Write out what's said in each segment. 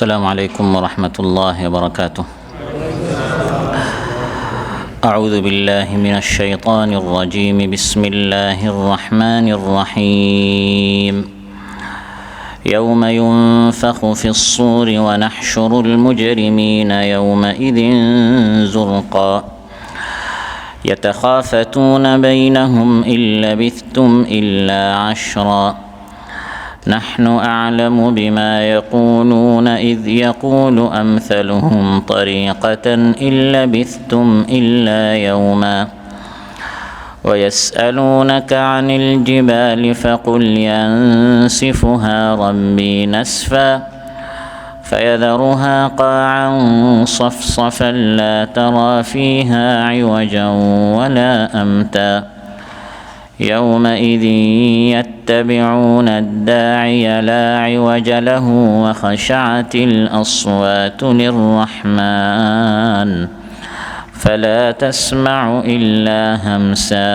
السلام عليكم ورحمة الله وبركاته. أعوذ بالله من الشيطان الرجيم. بسم الله الرحمن الرحيم. يوم ينفخ في الصور ونحشر المجرمين يومئذ زرقا يتخافتون بينهم إن لبثتم إلا عشرا نحن أعلم بما يقولون إذ يقول أمثلهم طريقة إن لبثتم إلا يوما ويسألونك عن الجبال فقل ينسفها ربي نسفا فيذرها قاعا صفصفا لا ترى فيها عوجا ولا أمتا يومئذ يتبعون الداعي لا عوج له وخشعت الأصوات للرحمن فلا تسمع إلا همسا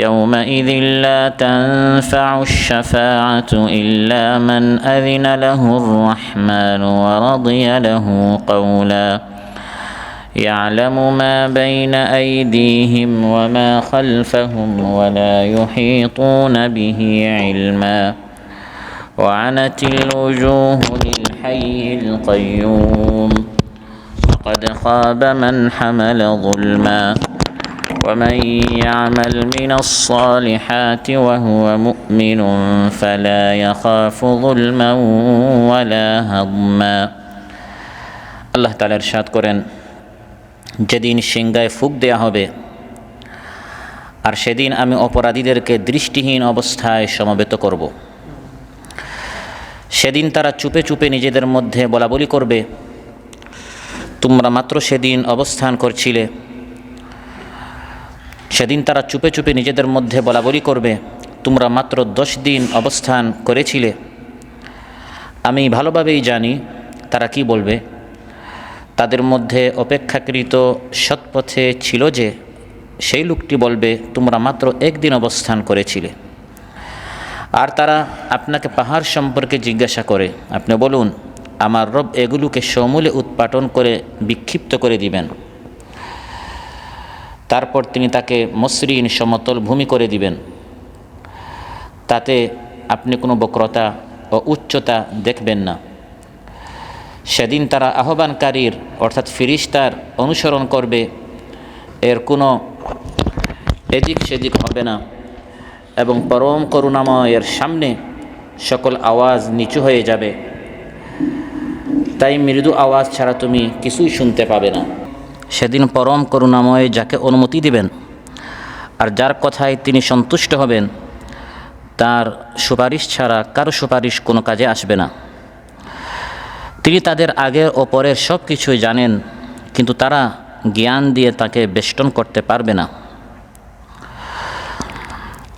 يومئذ لا تنفع الشفاعة إلا من أذن له الرحمن ورضي له قولا يعلم ما بين أيديهم وما خلفهم ولا يحيطون به علما وعنت الوجوه للحي القيوم وقد خاب من حمل ظلما ومن يعمل من الصالحات وهو مؤمن فلا يخاف ظلما ولا هضما. আল্লাহ তাআলা ইরশাদ করেন, যেদিন সিংহায় ফুঁক দেয়া হবে আর সেদিন আমি অপরাধীদেরকে দৃষ্টিহীন অবস্থায় সমবেত করব। সেদিন তারা চুপে চুপে নিজেদের মধ্যে বলাবলি করবে, তোমরা মাত্র সেদিন অবস্থান করছিলে। সেদিন তারা চুপে চুপে নিজেদের মধ্যে বলাবলি করবে, তোমরা মাত্র 10 দিন অবস্থান করেছিলে। আমি ভালোভাবেই জানি তারা কি বলবে। তাদের মধ্যে অপেক্ষাকৃত সৎপথে ছিল যে সেই লোকটি বলবে, তোমরা মাত্র 1 দিন অবস্থান করেছিলে। আর তারা আপনাকে পাহাড় সম্পর্কে জিজ্ঞাসা করে, আপনি বলুন, আমার রব এগুলোকে সমূলে উৎপাটন করে বিক্ষিপ্ত করে দিবেন। তারপর তিনি তাকে মসৃণ সমতল ভূমি করে দিবেন। তাতে আপনি কোনো বক্রতা ও উচ্চতা দেখবেন না। সেদিন তারা আহ্বানকারীর অর্থাৎ ফিরিস্তার অনুসরণ করবে, এর কোনো এদিক সেদিক হবে না এবং পরম করুণাময়ের সামনে সকল আওয়াজ নিচু হয়ে যাবে। তাই মৃদু আওয়াজ ছাড়া তুমি কিছুই শুনতে পাবে না। সেদিন পরম করুণাময় যাকে অনুমতি দিবেন আর যার কথায় তিনি সন্তুষ্ট হবেন, তার সুপারিশ ছাড়া কারো সুপারিশ কোনো কাজে আসবে না। তিনি তাদের আগের ও পরের সব কিছুই জানেন, কিন্তু তারা জ্ঞান দিয়ে তাকে বেষ্টন করতে পারবে না।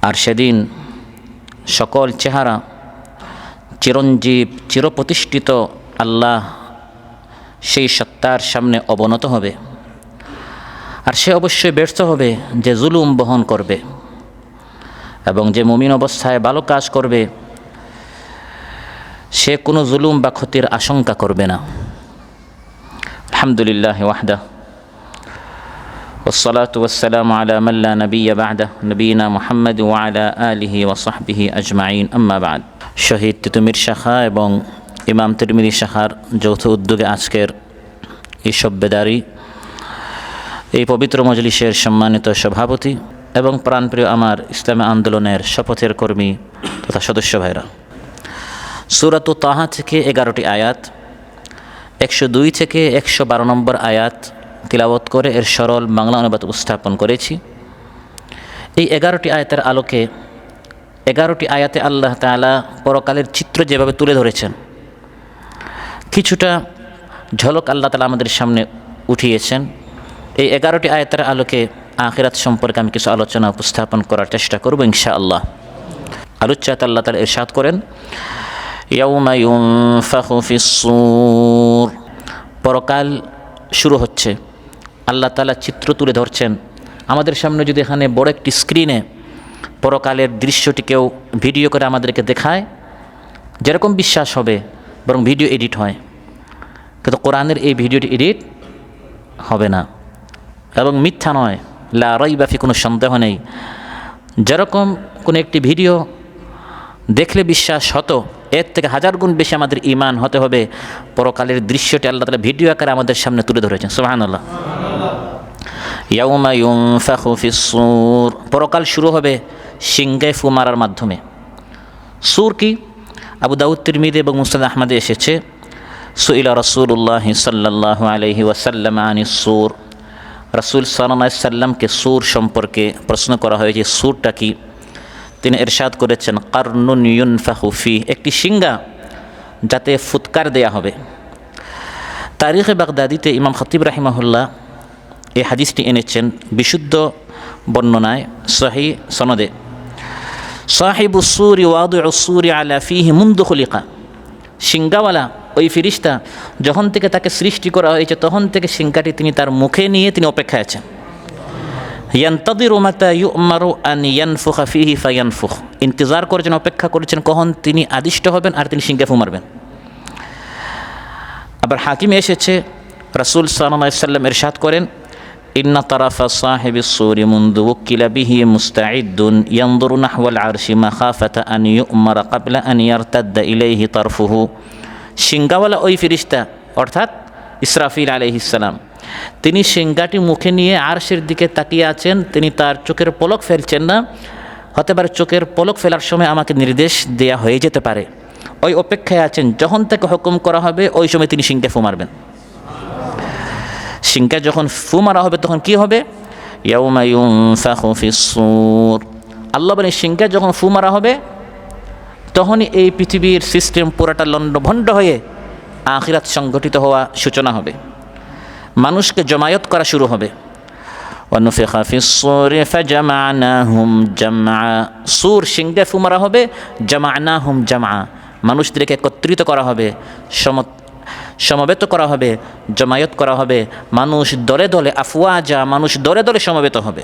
আর সেদিন সকল চেহারা চিরঞ্জীব চিরপ্রতিষ্ঠিত আল্লাহ সেই সত্তার সামনে অবনত হবে। আর সে অবশ্যই ব্যর্থ হবে যে জুলুম বহন করবে, এবং যে মুমিন অবস্থায় ভালো কাজ করবে সে কোনো জুলুম বা ক্ষতির আশঙ্কা করবে না। আলহামদুলিল্লাহ ওয়াহদা ওয়াসসালাতু ওয়াসসালামু আলা মান লা নাবিয়্যা বা'দা নবিয়িনা মুহাম্মদ ওয়া আলা আলিহি ওয়া সাহবিহি আজমাইন, আম্মা বা'দ। শহীদ তিতুমীর শাখা এবং ইমাম তিরমিজি শাখার যৌথ উদ্যোগে আজকের এই সব্বেদারি এই পবিত্র মজলিসের সম্মানিত সভাপতি এবং প্রাণপ্রিয় আমার ইসলামী আন্দোলনের শপথের কর্মী তথা সদস্য ভাইরা, সূরাত তাহা থেকে 11টি আয়াত, 102 থেকে 112 নম্বর আয়াত তিলাওয়াত করে এর সরল বাংলা অনুবাদ উপস্থাপন করেছি। এই 11টি আয়াতের আলোকে 11টি আয়াতে আল্লাহ তাআলা পরকালের চিত্র যেভাবে তুলে ধরেছেন, কিছুটা ঝলক আল্লাহ তাআলা আমাদের সামনে উঠিয়েছেন। এই 11টি আয়াতের আলোকে আখিরাত সম্পর্কে আমি কিছু আলোচনা উপস্থাপন করার চেষ্টা করব ইনশাআল্লাহ। আলোচ্যাত আল্লাহ তাআলা ইরশাদ করেন, ইয়াউমা ইউনফাখু ফিস-সূর, পরকাল শুরু হচ্ছে। আল্লাহ তাআলা চিত্র তুলে ধরছেন আমাদের সামনে। যদি এখানে বড় একটি স্ক্রিনে পরকালের দৃশ্যটি কেউ ভিডিও করে আমাদেরকে দেখায়, যেরকম বিশ্বাস হবে, বরং ভিডিও এডিট হয়, কিন্তু কোরআনের এই ভিডিওটি এডিট হবে না এবং মিথ্যা নয়, লা রাইবা ফি, কোনো সন্দেহ নেই। যেরকম কোনো একটি ভিডিও দেখলে বিশ্বাস হতো, এর থেকে 1000 গুণ বেশি আমাদের ঈমান হতে হবে। পরকালের দৃশ্যটি আল্লাহ তাআলা ভিডিও আকারে আমাদের সামনে তুলে ধরেছেন। সুবহানাল্লাহ। ইয়াউমা ইউনফাখু ফিস সূর, পরকাল শুরু হবে সিংহে ফু মারার মাধ্যমে। সূর কি? আবু দাউদ, তিরমিজি এবং মুসনাদ আহমদে এসেছে, সুইলা রাসূলুল্লাহ সাল্লাল্লাহু আলাইহি ওয়াসাল্লাম আনিস সূর, রাসূল সাল্লাল্লাহু আলাইহি ওয়াসাল্লামকে সূর সম্পর্কে প্রশ্ন করা হয়েছে, সূরটা কি? তিনি ইরশাদ করেছেন, কারনুন ইউনফাখু ফি, একটি সিংহা যাতে ফুৎকার দেয়া হবে। তারিখে বাগদাদিতে ইমাম খতিব রাহিমাহুল্লাহ এই হাদিসটি এনেছেন বিশুদ্ধ বর্ণনায়, সহিহ সনদে। সাহিবুস সূরি ওয়াদিউস সূরি আলা ফিহি মুনযু খুলিকা, সিংহাওয়ালা ওই ফিরিস্তা যখন থেকে তাকে সৃষ্টি করা হয়েছে তখন থেকে সিংহাটি তিনি তার মুখে নিয়ে তিনি অপেক্ষায় আছেন। ইয়ান্তাযিরু মাতা ইউমারু আন ইয়ানফুখা ফিহি ফায়ানফুখ, ইন্তজার করেছেন, অপেক্ষা করেছেন কখন তিনি আদিষ্ট হবেন আর তিনি সিংহে ফু মারবেন। আবার হাকিমে এসেছে, রাসূল সাল্লাল্লাহু আলাইহি ওয়াসাল্লাম ইরশাদ করেন, ইন্না তারাফা সাহিবিস সূরি মুনযু ওয়াকিলা বিহি মুস্তাঈদুন ইয়ানজুরু নাহওয়াল আরশি মাখাফাতা আন ইউমারা ক্বাবলা আন ইয়ারতাদ্দা ইলাইহি তারফুহু, সিংহাওয়ালা ওই ফিরিস্তা অর্থাৎ ইসরাফিল আলাইহিস সালাম, তিনি সিংহাটি মুখে নিয়ে আরশের দিকে তাকিয়ে আছেন, তিনি তার চোখের পলক ফেলছেন না। হতে পারে চোখের পলক ফেলার সময় আমাকে নির্দেশ দেয়া হয়ে যেতে পারে। ওই অপেক্ষায় আছেন, যখন তাকে হুকুম করা হবে ওই সময় তিনি সিংহে ফু মারবেন। সিংহে যখন ফু মারা হবে তখন কি হবে? ইয়াউমা ইউনফাখু ফিস সূর, আল্লাহ বলেন সিংহে যখন ফু মারা হবে তখনই এই পৃথিবীর সিস্টেম পুরাটা লণ্ডভণ্ড হয়ে আখিরাত সংগঠিত হওয়া সূচনা হবে, মানুষকে জমায়েত করা শুরু হবে। ওয়ানুফিখা ফিস সূরি ফাজামানাহুম জামআ, সূর সিংহে ফু মারা হবে, জামানাহুম জামআ, মানুষদেরকে একত্রিত করা হবে, সমবেত করা হবে, জমায়েত করা হবে, মানুষ দলে দলে, আফওয়াজা, মানুষ দলে দলে সমবেত হবে।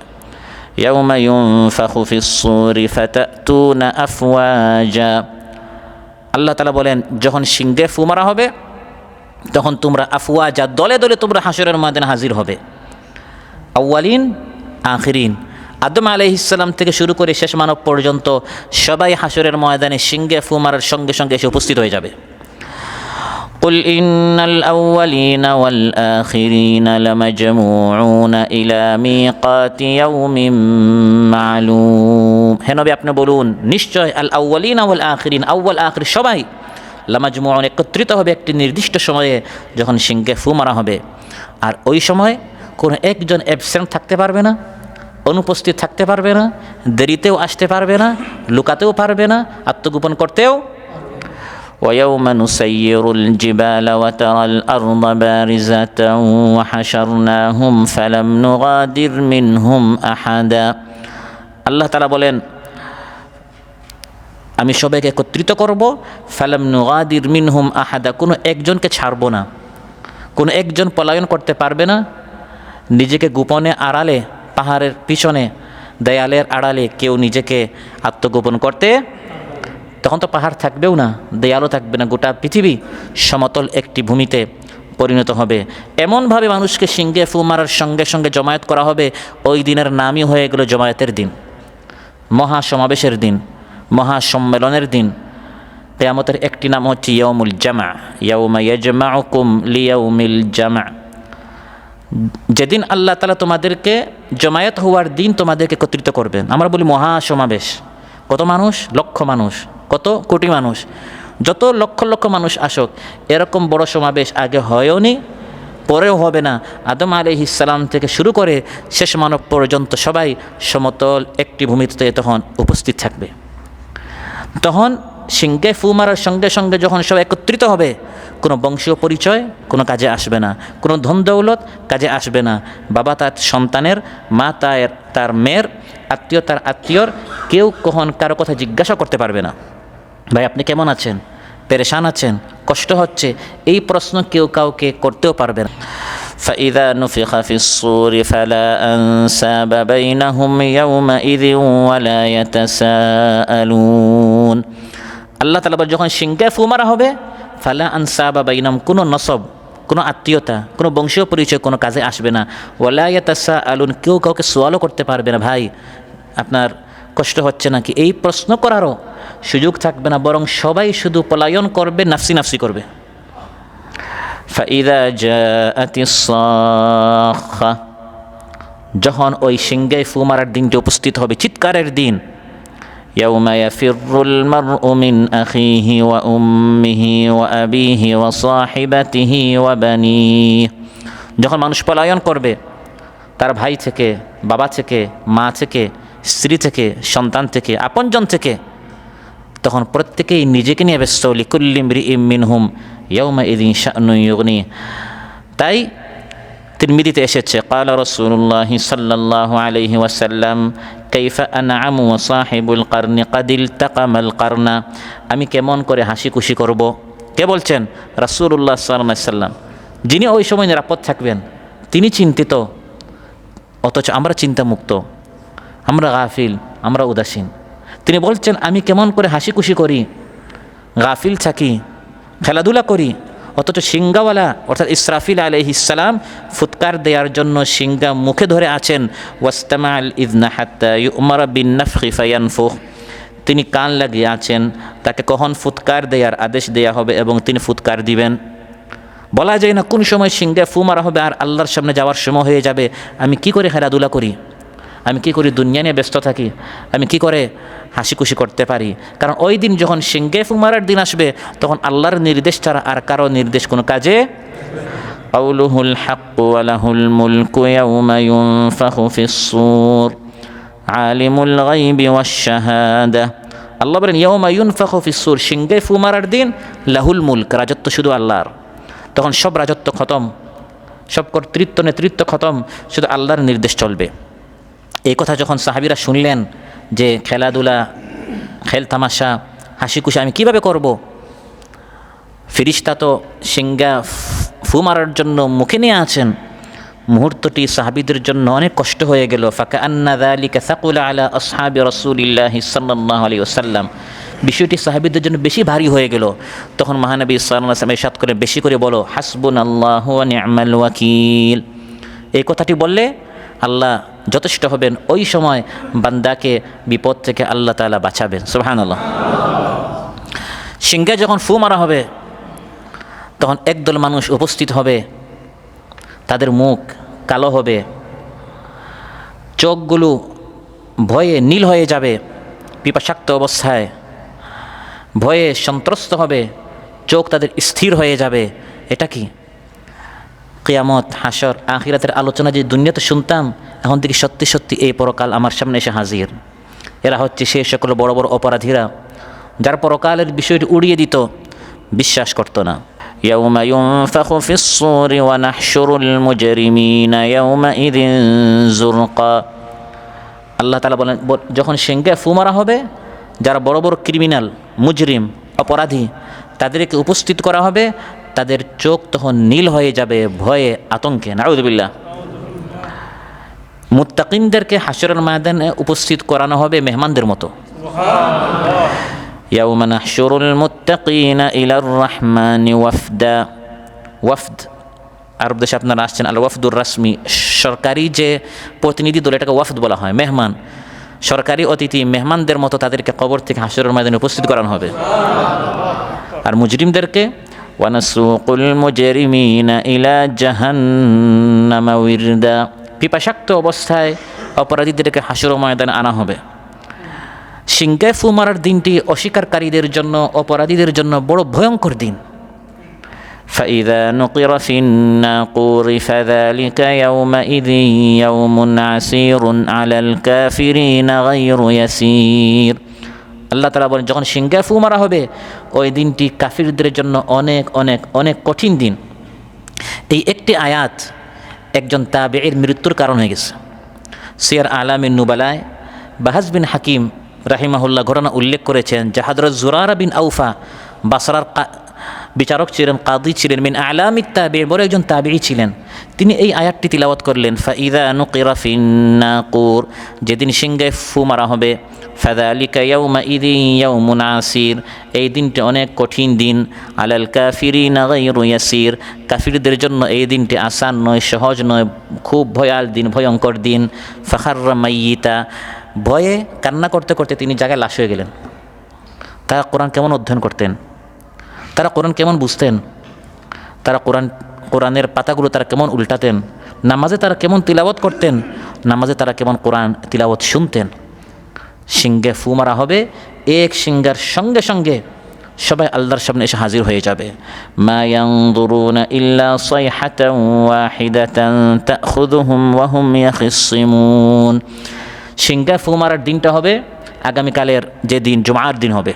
ইয়াউমা ইউনফাখু ফিস সূরি ফাতাতুনা আফওয়াজা, আল্লাহ তাআলা বলেন যখন সিংহে ফু মারা হবে তখন তোমরা আফওয়াজা, দলে দলে তোমরা হাশরের ময়দানে হাজির হবে। আউয়ালিন আখিরিন, আদম আলাইহিস সালাম থেকে শুরু করে শেষ মানব পর্যন্ত সবাই হাশরের ময়দানে সিংহে ফু মারার সঙ্গে সঙ্গে এসে উপস্থিত হয়ে যাবে। قل إن الأولين والآخرين لمجموعون إلى ميقات يوم معلوم, হে নবী আপনি বলুন নিশ্চয় আল আউয়ালিন ওয়াল আখিরিন, আউয়াল আখির সবাই লামাজমুউন একত্রিত হবে একটি নির্দিষ্ট সময়ে যখন সিংহে ফু মারা হবে। আর ওই সময় কোনো একজন অ্যাবসেন্ট থাকতে পারবে না, অনুপস্থিত থাকতে পারবে না, দেরিতেও আসতে পারবে না, লুকাতেও পারবে না, আত্মগোপন করতেও। ويوم نسير الجبال وترى الأرض بارزة وحشرناهم فلم نغادر منهم أحدا, আল্লাহ তাআলা বলেন আমি সবাইকে একত্রিত করব, ফালাম নুগাদির মিনহুম আহাদা, কোনো একজনকে ছাড়ব না, কোনো একজন পলায়ন করতে পারবে না, নিজেকে গোপনে আড়ালে, পাহাড়ের পিছনে, দেয়ালের আড়ালে কেউ নিজেকে আত্মগোপন করতে, তখন তো পাহাড় থাকবেও না, দেয়ালও থাকবে না, গোটা পৃথিবী সমতল একটি ভূমিতে পরিণত হবে। এমনভাবে মানুষকে সিংহে ফু মারার সঙ্গে সঙ্গে জমায়েত করা হবে, ওই দিনের নামই হয়ে গেল জমায়েতের দিন, মহাসমাবেশের দিন, মহাসম্মেলনের দিন। কিয়ামতের একটি নাম হচ্ছে ইয়াউমুল জামা, ইয়াউমা ইয়াজমাউকুম লিয়াউমিল জামা, যেদিন আল্লাহ তাআলা তোমাদেরকে জমায়েত হওয়ার দিন তোমাদেরকে একত্রিত করবেন। আমরা বলি মহাসমাবেশ, কত মানুষ? লক্ষ মানুষ, কত কোটি মানুষ, যত লক্ষ লক্ষ মানুষ আসুক, এরকম বড় সমাবেশ আগে হয়ওনি, পরেও হবে না। আদম আলাইহিস সালাম থেকে শুরু করে শেষ মানব পর্যন্ত সবাই সমতল একটি ভূমিতে তখন উপস্থিত থাকবে। তখন সিংহে ফু মারার সঙ্গে সঙ্গে যখন সব একত্রিত হবে, কোনো বংশীয় পরিচয় কোনো কাজে আসবে না, কোনো ধন দৌলত কাজে আসবে না, বাবা তার সন্তানের, মা তার মেয়ের, আত্মীয় তার আত্মীয়র, কেউ কখন কারো কথা জিজ্ঞাসা করতে পারবে না। ভাই আপনি কেমন আছেন, পেরেশান আছেন, কষ্ট হচ্ছে, এই প্রশ্ন কেউ কাউকে করতেও পারবে না। فإذا نفخ في الصور فلا أنساب بينهم يومئذ ولا يتساءلون, আল্লাহ তাআলা যখন সিংহে ফু মারা হবে, ফালা আনসাবা বাইনাহুম, কোনো নসব, কোনো আত্মীয়তা, কোনো বংশীয় পরিচয় কোনো কাজে আসবে না। ওয়ালা ইয়াতাসাআলুন, কেউ কাউকে সোয়ালও করতে পারবে না, ভাই আপনার কষ্ট হচ্ছে নাকি, এই প্রশ্ন করারও সুযোগ থাকবে না, বরং সবাই শুধু পলায়ন করবে, নাফসি নাফসি করবে। ফাইদা জাআতিস সাখা, যখন ওই সিংহায় ফু মারার দিনটি উপস্থিত হবে, চিৎকারের দিন, ইয়াউমা ইয়াফিরুল মারউ মিন আখিহি ওয়া উম্মিহি ওয়া আবিহি ওয়া সাহিবাতিহি ওয়া বানিহি, যখন মানুষ পলায়ন করবে তার ভাই থেকে, বাবা থেকে, মা থেকে, স্ত্রী থেকে, সন্তান থেকে, আপনজন থেকে, তখন প্রত্যেকেই নিজেকে নিয়ে ব্যস্ত। লিকুল্লি ইমরিইম মিনহুম ইয়াউমাইযিন শা'নুন ইউগনি। তাই তিরমিজিতে এসেছে, ক্বালা রাসূলুল্লাহি সাল্লাল্লাহু আলাইহি ওয়াসাল্লাম কাইফা আনআমু ওয়া সাহিবুল কারনি ক্বাদ ইলতাকামাল কারনা, আমি কেমন করে হাসি খুশি করব। কে বলছেন? রাসূলুল্লাহ সাল্লাল্লাহু আলাইহি ওয়াসাল্লাম, যিনি ওই সময় নিরাপদ থাকবেন, তিনি চিন্তিত, অথচ আমরা চিন্তামুক্ত, আমরা গাফিল, আমরা উদাসীন। তিনি বলছেন আমি কেমন করে হাসি খুশি করি, গাফিল থাকি, খেলাধুলা করি, অথচ সিংহাওয়ালা অর্থাৎ ইসরাফিল আলাইহিস সালাম ফুৎকার দেওয়ার জন্য সিংহা মুখে ধরে আছেন। ওয়াস্তামাল ইযনা হাত্তা ইউমারা বিন নাফখি ফায়ানফুখ, তিনি কান লাগিয়ে আছেন, তাকে কখন ফুৎকার দেওয়ার আদেশ দেয়া হবে এবং তিনি ফুৎকার দিবেন। বলা যায় না কোন সময় সিংহে ফু মারা হবে আর আল্লাহর সামনে যাওয়ার সময় হয়ে যাবে। আমি কি করে খেলাধুলা করি, আমি কি করে দুনিয়া নিয়ে ব্যস্ত থাকি, আমি কি করে হাসি খুশি করতে পারি। কারণ ওই দিন যখন সিংহে ফু মারার দিন আসবে, তখন আল্লাহর নির্দেশ ছাড়া আর কারো নির্দেশ কোনো কাজে। কাউলুহুল হাক্কু ওয়া লাহুল মুলকু ইয়াউমা ইউনফাখু ফিস সূর আলিমুল গায়বি ওয়াশ শাহাদা। আল্লাহ বলেন ইয়াউমা ইউনফাখু ফিস সূর, সিংহে ফু মারার দিন লাহুল মুলক, রাজত্ব শুধু আল্লাহর। তখন সব রাজত্ব খতম, সব কর্তৃত্ব নেতৃত্ব খতম, শুধু আল্লাহর নির্দেশ চলবে। এই কথা যখন সাহাবীরা শুনলেন যে খেলাধুলা, খেল তামাশা, হাসি খুশি আমি কিভাবে করব, ফেরেশতা তো সিংহা ফু মারার জন্য মুখে নিয়ে আছেন, মুহূর্তটি সাহাবীদের জন্য অনেক কষ্ট হয়ে গেল। ফাকান্না যালিকা সাকুলা আলা আসহাবি রাসূলিল্লাহি সাল্লাল্লাহু আলাইহি ওয়াসাল্লাম, বিষয়টি সাহাবীদের জন্য বেশি ভারী হয়ে গেল। তখন মহানবী সাল্লাল্লাহু আলাইহি ওয়াসাল্লাম ইরশাদ করে বেশি করে বলো, হাসবুনাল্লাহু ওয়া নি'মাল ওয়াকিল। এই কথাটি বললে আল্লাহ যথেষ্ট হবেন, ওই সময় বান্দাকে বিপদ থেকে আল্লাহ তাআলা বাঁচাবেন। সুবহানাল্লাহ। সিংহে যখন ফু মারা হবে, তখন একদল মানুষ উপস্থিত হবে, তাদের মুখ কালো হবে, চোখগুলো ভয়ে নীল হয়ে যাবে, পিপাসাক্ত অবস্থায় ভয়ে সন্ত্রস্ত হবে, চোখ তাদের স্থির হয়ে যাবে। এটা কি? কিয়ামত, হাসর, আখিরাতের আলোচনা যে দুনিয়াতে শুনতাম, এখন থেকে সত্যি সত্যি এই পরকাল আমার সামনে এসে হাজির। এরা হচ্ছে সেই সকল বড় বড় অপরাধীরা যার পরকালের বিষয়টি উড়িয়ে দিত, বিশ্বাস করত না। ইয়াউমা ইউনফাখু ফিস সূরি ওয়া নাহশুরুল মুজরিমিনা ইয়াউমাইযিন যুরকা। আল্লাহ তাআলা বলেন যখন সিংহে ফু মারা হবে, যারা বড় বড় ক্রিমিনাল, মুজরিম, অপরাধী, তাদেরকে উপস্থিত করা হবে, তাদের চোখ তখন নীল হয়ে যাবে ভয়ে, আতঙ্কে। নাউযুবিল্লাহ। মুত্তাকিনদেরকে হাশরের ময়দানে উপস্থিত করানো হবে মেহমানদের মতো। ইয়াউমা নাহশুরুল মুত্তাকিনা ইলার রাহমানি ওয়াফদা। ওয়াফদ আরব দেশে আপনারা আসছেন, আল ওয়াফদুর রাসমি, সরকারি যে প্রতিনিধি দল, এটাকে ওয়াফদ বলা হয়, মেহমান, সরকারি অতিথি, মেহমানদের মতো তাদেরকে কবর থেকে হাশরের ময়দানে উপস্থিত করানো হবে। আর মুজরিমদেরকে ওয়ানাসুকুল মুজরিমিনা ইলা জাহান্নামা উইরদা, পিপাসাক্ত অবস্থায় অপরাধীদেরকে হাশরের ময়দানে আনা হবে। সিংহে ফু মারার দিনটি অস্বীকারীদের জন্য, অপরাধীদের জন্য বড় ভয়ঙ্কর দিন। فإذا نقر في الناقور فذلك يومئذ يوم عسير على الكافرين غير يسير। আল্লাহ তাআলা বলেন যখন সিংহে ফু মারা হবে, ওই দিনটি কাফিরদের জন্য অনেক অনেক অনেক কঠিন দিন। এই একটি আয়াত একজন তাবেঈর মৃত্যুর কারণ হয়ে গেছে। সিয়ার আলামিন নুবালায় বাহাজ বিন হাকিম রাহিমাহুল্লাহ ঘটনা উল্লেখ করেছেন যে হযরত জুরারা বিন আউফা বাসরার বিচারক ছিলেন, কাদি ছিলেন, মিন আলামিত তাবেঈন, বড় একজন তাবেঈ ছিলেন। তিনি এই আয়াতটি তিলাওয়াত করলেন, ফাইযা নুকিরা ফিন নাকুর, যেদিন সিংহে ফু মারা হবে, ফাযালিকা ইয়াউমাইযিন ইয়াউমুন আসির, এই দিনটি অনেক কঠিন দিন। আলাল কাফিরিনা গায়রু ইয়াসির, কাফিরদের জন্য এই দিনটি আসান নয়, সহজ নয়, খুব ভয়াল দিন, ভয়ঙ্কর দিন। ফাখাররা মাইয়িতা, ভয়ে কান্না করতে করতে তিনি জায়গায় লাশ হয়ে গেলেন। তারা কোরআন কেমন অধ্যয়ন করতেন, তারা কোরআন কেমন বুঝতেন, তারা কোরআনের পাতাগুলো তারা কেমন উল্টাতেন, নামাজে তারা কেমন তিলাওয়াত করতেন, নামাজে তারা কেমন কোরআন তিলাওয়াত শুনতেন। সিংহে ফু মারা হবে, এক সিংহার সঙ্গে সঙ্গে সবাই আল্লাহর সামনে এসে হাজির হয়ে যাবে। মা ইয়ানজুরুনা ইল্লা সাইহাতান ওয়াহিদাতান তাখুযুহুম ওয়া হুম ইয়াখিসিমুন। সিংহে ফু মারার দিনটা হবে আগামীকালের যে দিন, জুমার দিন হবে।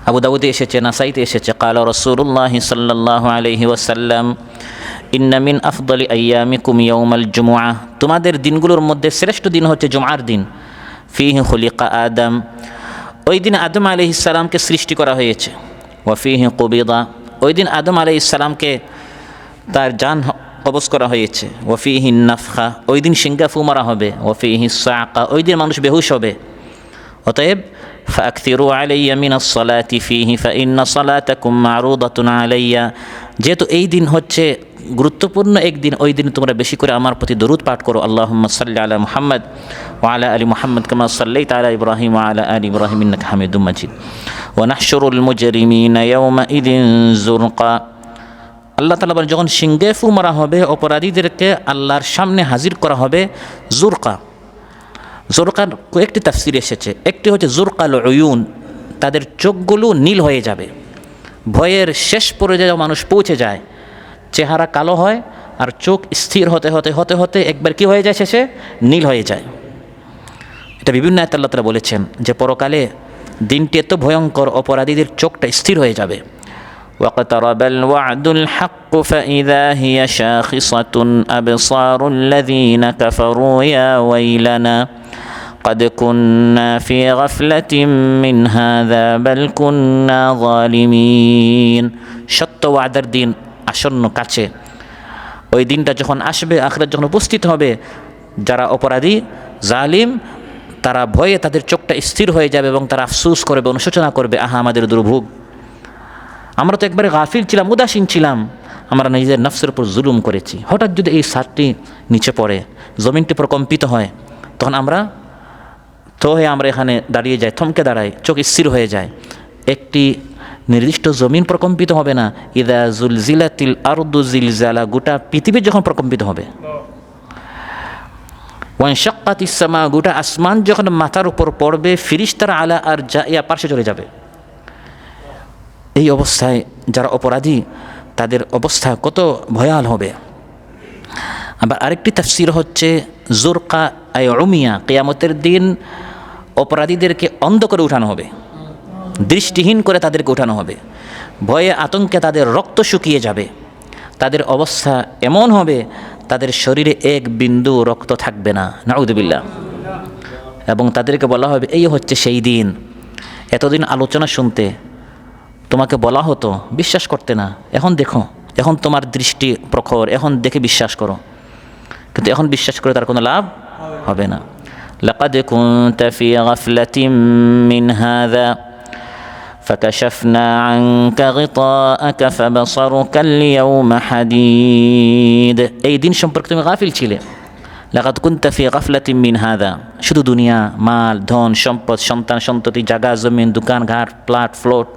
আবু দাউদে এসেছে, নাসাইতে এসেছে, ক্বালা রাসূলুল্লাহি সাল্লাল্লাহু আলাইহি ওয়াসাল্লাম ইন্না মিন আফদালি আইয়ামিকুম ইয়াউমাল জুমুআহ, তোমাদের দিনগুলোর মধ্যে শ্রেষ্ঠ দিন হচ্ছে জুমার দিন। ফীহি খুলিকা আদম, ওই দিন আদম আলাইহিস সালামকে সৃষ্টি করা হয়েছে। ওয়া ফীহি কুবিদা, ওই দিন আদম আলাইহিস সালামকে তার জান কবজ করা হয়েছে। ওয়া ফীহি নাফখা, ওই দিন সিংহা ফু মারা হবে। ওয়া ফীহি সাআকা, ওই দিন মানুষ বেহুশ হবে। অতএব ফাকথিরু আলাইয়া মিনাস সালাতি ফীহি ফাইন্না সালাতাকুম মারুদাতুন আলাইয়া, যেহেতু এই দিন হচ্ছে গুরুত্বপূর্ণ একদিন, ওই দিন তোমরা বেশি করে আমার প্রতি দরুদ পাঠ করো। আল্লাহুম্মা সাল্লি আলা মুহাম্মদ ওয়া আলা আলি মুহাম্মদ কামা সাল্লাইতা আলা ইব্রাহিম ওয়া আলা আলি ইব্রাহিম ইন্নাকা হামিদুম মাজিদ। ওয়া নাহশুরুল মুজরিমিনা ইয়াউমাইযিন যুরকা, আল্লাহ তাআলা বলেন যখন সিংহে ফু মারা হবে অপরাধীদেরকে আল্লাহর সামনে হাজির করা হবে। যুরকা, জোরকার কয়েকটি তাফসির এসেছে। একটি হচ্ছে জুরকাল উয়ুন, তাদের চোখগুলো নীল হয়ে যাবে, ভয়ের শেষ পর্যায়ে মানুষ পৌঁছে যায়, চেহারা কালো হয় আর চোখ স্থির হতে হতে হতে হতে একবার কি হয়ে যায়, শেষে নীল হয়ে যায়। এটা বিভিন্ন আয়াতে আল্লাহ তাআলা বলেছেন যে পরকালে দিনটি এত ভয়ঙ্কর, অপরাধীদের চোখটা স্থির হয়ে যাবে। ওয়াকতারাবাল ওয়া'দুল হাক্কু ফাইযা হিয়া শাখিসাতুন আবসারুল্লাযীনা কাফারু ইয়া ওয়াইলানা قد كنا في غفلة من هذا بل كنا ظالمين। সত্য ওয়াদার দিন আসন্ন কাছে, ওই দিনটা যখন আসবে, আখিরাত যখন উপস্থিত হবে, যারা অপরাধী জালিম তারা ভয়ে তাদের চোখটা স্থির হয়ে যাবে এবং তারা আফসোস করবে, অনুশোচনা করবে, আহা আমাদের দুর্ভোগ, আমরা তো একবারে গাফিল ছিলাম, উদাসীন ছিলাম, আমরা নিজেদের নফসের উপর জুলুম করেছি। হঠাৎ যদি এই ছাদটি নিচে পড়ে, জমিনটি প্রকম্পিত হয়, তখন আমরা এখানে দাঁড়িয়ে যাই, থমকে দাঁড়াই, চোখ স্থির হয়ে যায়। একটি নির্দিষ্ট জমিন প্রকম্পিত হবে না, ইদা জুলজিলাতিল আরদু জিলজালা, গোটা পৃথিবী যখন প্রকম্পিত হবে। ওয়ানশাক্কাতিস সামা, গোটা আসমান যখন মাথার উপর পড়বে, ফিরিশতারা আলা আর জাইয়া পার্শ্বে চলে যাবে। এই অবস্থায় যারা অপরাধী তাদের অবস্থা কত ভয়াল হবে। আবার আরেকটি তাফসীর হচ্ছে জুরকা আই উমিয়া, কিয়ামতের দিন অপরাধীদেরকে অন্ধ করে উঠানো হবে, দৃষ্টিহীন করে তাদেরকে উঠানো হবে, ভয়ে আতঙ্কে তাদের রক্ত শুকিয়ে যাবে, তাদের অবস্থা এমন হবে তাদের শরীরে এক বিন্দু রক্ত থাকবে না, নাউযুবিল্লাহ। এবং তাদেরকে বলা হবে এই হচ্ছে সেই দিন, এতদিন আলোচনা শুনতে তোমাকে বলা হতো, বিশ্বাস করতে না, এখন দেখো, এখন তোমার দৃষ্টি প্রখর, এখন দেখে বিশ্বাস করো, কিন্তু এখন বিশ্বাস করে তার কোনো লাভ হবে না। লাকাদ কুনতা ফি গাফলাতিন মিন হাযা ফাকাশাফনা আনকা গিতাআকা ফাবাসারুকা আল-ইয়াওমা হাদীদ, এই দিন সম্পর্কে তুমি গাফিল ছিলে। লাকাদ কুনতা ফি গাফলাতিন মিন হাযা, শুধু দুনিয়া, মাল, ধন, সম্পদ, সন্তান, সন্ততি, জায়গা, জমিন, দোকান, ঘাট, প্লট, ফ্লোট,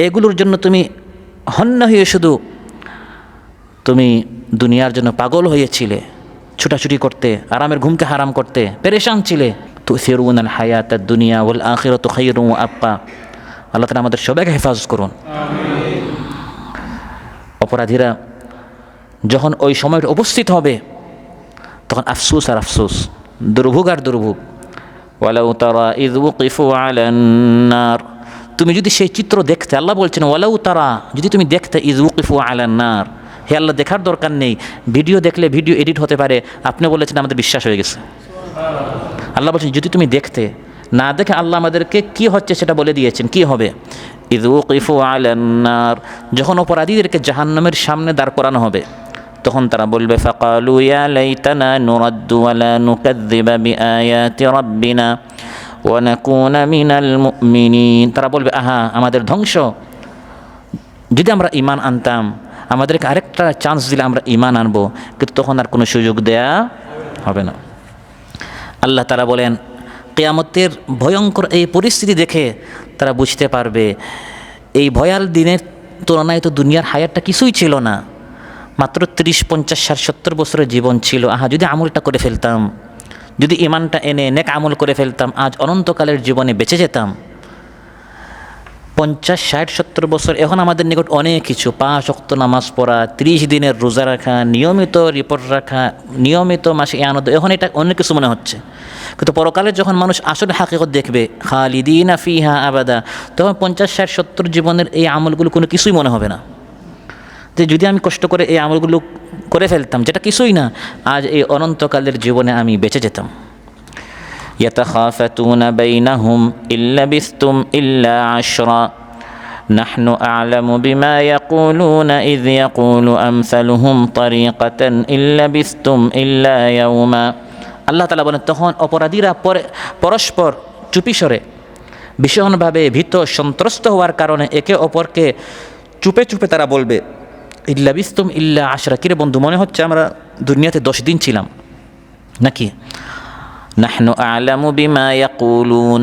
এগুলোর জন্য তুমি হন্য হয়ে শুধু তুমি দুনিয়ার জন্য পাগল হয়েছিলে, ছুটাছুটি করতে, আরামের ঘুমকে হারাম করতে পেরেশান ছিলে। তুসিরুনাল হায়াতাদ দুনিয়া ওয়াল আখিরাতু খায়রুন ওয়া আবকা। আল্লাহ তাআলা আমাদের সবাইকে হেফাজত করুন। অপরাধীরা যখন ওই সময়টা উপস্থিত হবে তখন আফসোস আর আফসোস, দুর্ভোগ আর দুর্ভোগ। ওয়ালাউ তারা ইয ওয়াকিফু আলান নার, তুমি যদি সেই চিত্র দেখতে, আল্লাহ বলছেন ওয়ালাউ তারা, যদি তুমি দেখতে, ইয ওয়াকিফু আলান নার, হে আল্লাহ দেখার দরকার নেই, ভিডিও দেখলে ভিডিও এডিট হতে পারে, আপনি বলেছেন আমাদের বিশ্বাস হয়ে গেছে। আল্লাহ বলছেন যদি তুমি দেখতে, না দেখে আল্লাহ আমাদেরকে কি হচ্ছে সেটা বলে দিয়েছেন, কি হবে। ইয ওয়াকিফু আলান নার, যখন অপরাধীদেরকে জাহান্নামের সামনে দাঁড় করানো হবে, তখন তারা বলবে ফাকালু ইয়া লাইতানা নুরাদ্দু ওয়া লা নুকাযযিবা বিআয়াতি রাব্বিনা ওয়া নাকুনা মিনাল মুমিনিন। তারা বলবে আহা আমাদের ধ্বংস, যদি আমরা ঈমান আনতাম, আমাদেরকে আরেকটা চান্স দিলে আমরা ঈমান আনবো, কিন্তু তখন আর কোনো সুযোগ দেয়া হবে না। আল্লাহ তাআলা বলেন কিয়ামতের ভয়ঙ্কর এই পরিস্থিতি দেখে তারা বুঝতে পারবে এই ভয়াল দিনের তুলনায় তো দুনিয়ার হায়াতটা কিছুই ছিল না, মাত্র 30, 50, 60, 70 বছরের জীবন ছিল। আহা যদি আমলটা করে ফেলতাম, যদি ঈমানটা এনে নেক আমল করে ফেলতাম, আজ অনন্তকালের জীবনে বেঁচে যেতাম। 50, 60, 70 বছর এখন আমাদের নিকট অনেক কিছু, 5 ওয়াক্ত নামাজ পড়া, 30 দিনের রোজা রাখা, নিয়মিত রিপোর্ট রাখা, নিয়মিত মাসে আনন্দ, এখন এটা অনেক কিছু মনে হচ্ছে। কিন্তু পরকালে যখন মানুষ আসলে হাকিকত দেখবে খালিদিনা ফিহা আবাদা, তখন 50, 60, 70 জীবনের এই আমলগুলো কোনো কিছুই মনে হবে না। যে যদি আমি কষ্ট করে এই আমলগুলো করে ফেলতাম, যেটা কিছুই না, আজ এই অনন্তকালের জীবনে আমি বেঁচে যেতাম। ইয়াতাখাফাতুনা বাইনাহুম ইল্লা বিস্তুম ইল্লা আশরা নাহনু আ'লামু বিমা ইয়াকুলুনা ইয ইয়াকুলু আমসালুহুম তারিকাতান ইল্লা বিস্তুম ইল্লা ইয়াওমা। আল্লাহ তাআলা বলেন তখন অপরাধীরা পরস্পর চুপিসরে ভীষণভাবে ভীত সন্ত্রস্ত হওয়ার কারণে একে অপরকে চুপে চুপে তারা বলবে ইল্লা বিস্তুম ইল্লা আশরা, কিরে বন্ধু মনে হচ্ছে আমরা দুনিয়াতে 10 দিন ছিলাম নাকি? নাহনু আ'লামু বিমা ইয়াকুলুন।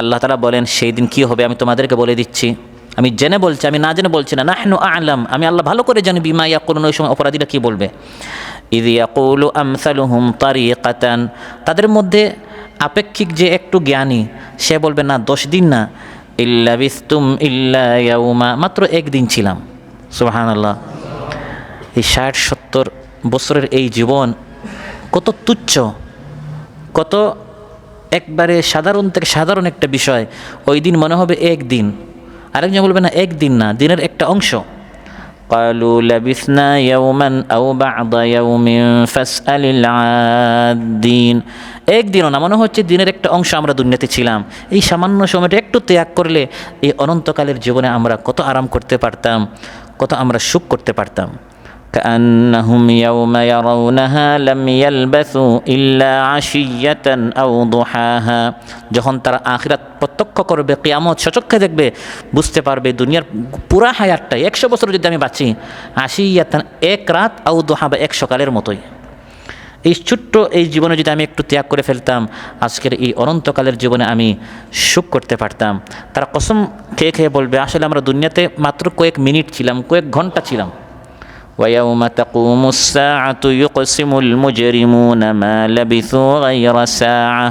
আল্লাহ তাআলা বলেন সেই দিন কী হবে আমি তোমাদেরকে বলে দিচ্ছি, আমি জেনে বলছি, আমি না জেনে বলছি না। নাহনু আ'লাম, আমি আল্লাহ ভালো করে জানি বিমা ইয়াকুলুন, ওই সময় অপরাধীরা কী বলবে। ইয ইয়াকুলু আমসালুহুম তারিকাতান, তাদের মধ্যে আপেক্ষিক যে একটু জ্ঞানী সে বলবে না 10 দিন না, ইল্লা বিস্তুম ইল্লা ইয়াওমা, মাত্র 1 দিন ছিলাম। সুবহানাল্লাহ। এই 60-70 বছরের এই জীবন কত তুচ্ছ, কত একবারে সাধারণ থেকে সাধারণ একটা বিষয়। ওই দিন মনে হবে 1 দিন, আরেকজন বলবে না 1 দিন না, দিনের একটা অংশ। ক্বালু লাবিসনা ইয়াওমান আও বা'দা ইয়াওমিন ফাসআলিল আদ্দিন, 1 দিনও না, মনে হচ্ছে দিনের একটা অংশ আমরা দুনিয়াতে ছিলাম। এই সামান্য সময়টা একটু ত্যাগ করলে এই অনন্তকালের জীবনে আমরা কত আরাম করতে পারতাম, কত আমরা সুখ করতে পারতাম। কাআন্নাহুম ইয়াওমা ইয়ারাউনাহা লাম ইয়ালবাসু ইল্লা আশিয়াতান আও দুহাহা, যখন তারা আখিরাত প্রত্যক্ষ করবে, কিয়ামত সচক্ষে দেখবে, বুঝতে পারবে দুনিয়ার পুরা হায়াতটাই 100 বছর যদি আমি বাঁচি, আশিয়াতান 1 রাত, আও দুহা বা 1 সকালের মতোই। এই ছোট্ট এই জীবনে যদি আমি একটু ত্যাগ করে ফেলতাম, আজকের এই অনন্তকালের জীবনে আমি সুখ করতে পারতাম। তারা কসম খেয়ে খেয়ে বলবে আসলে আমরা দুনিয়াতে মাত্র কয়েক মিনিট ছিলাম, কয়েক ঘন্টা ছিলাম। وَيَوْمَ تَقُومُ السَّاعَةُ يُقْسِمُ الْمُجْرِمُونَ مَا لَبِثُوا غَيْرَ سَاعَةٍ,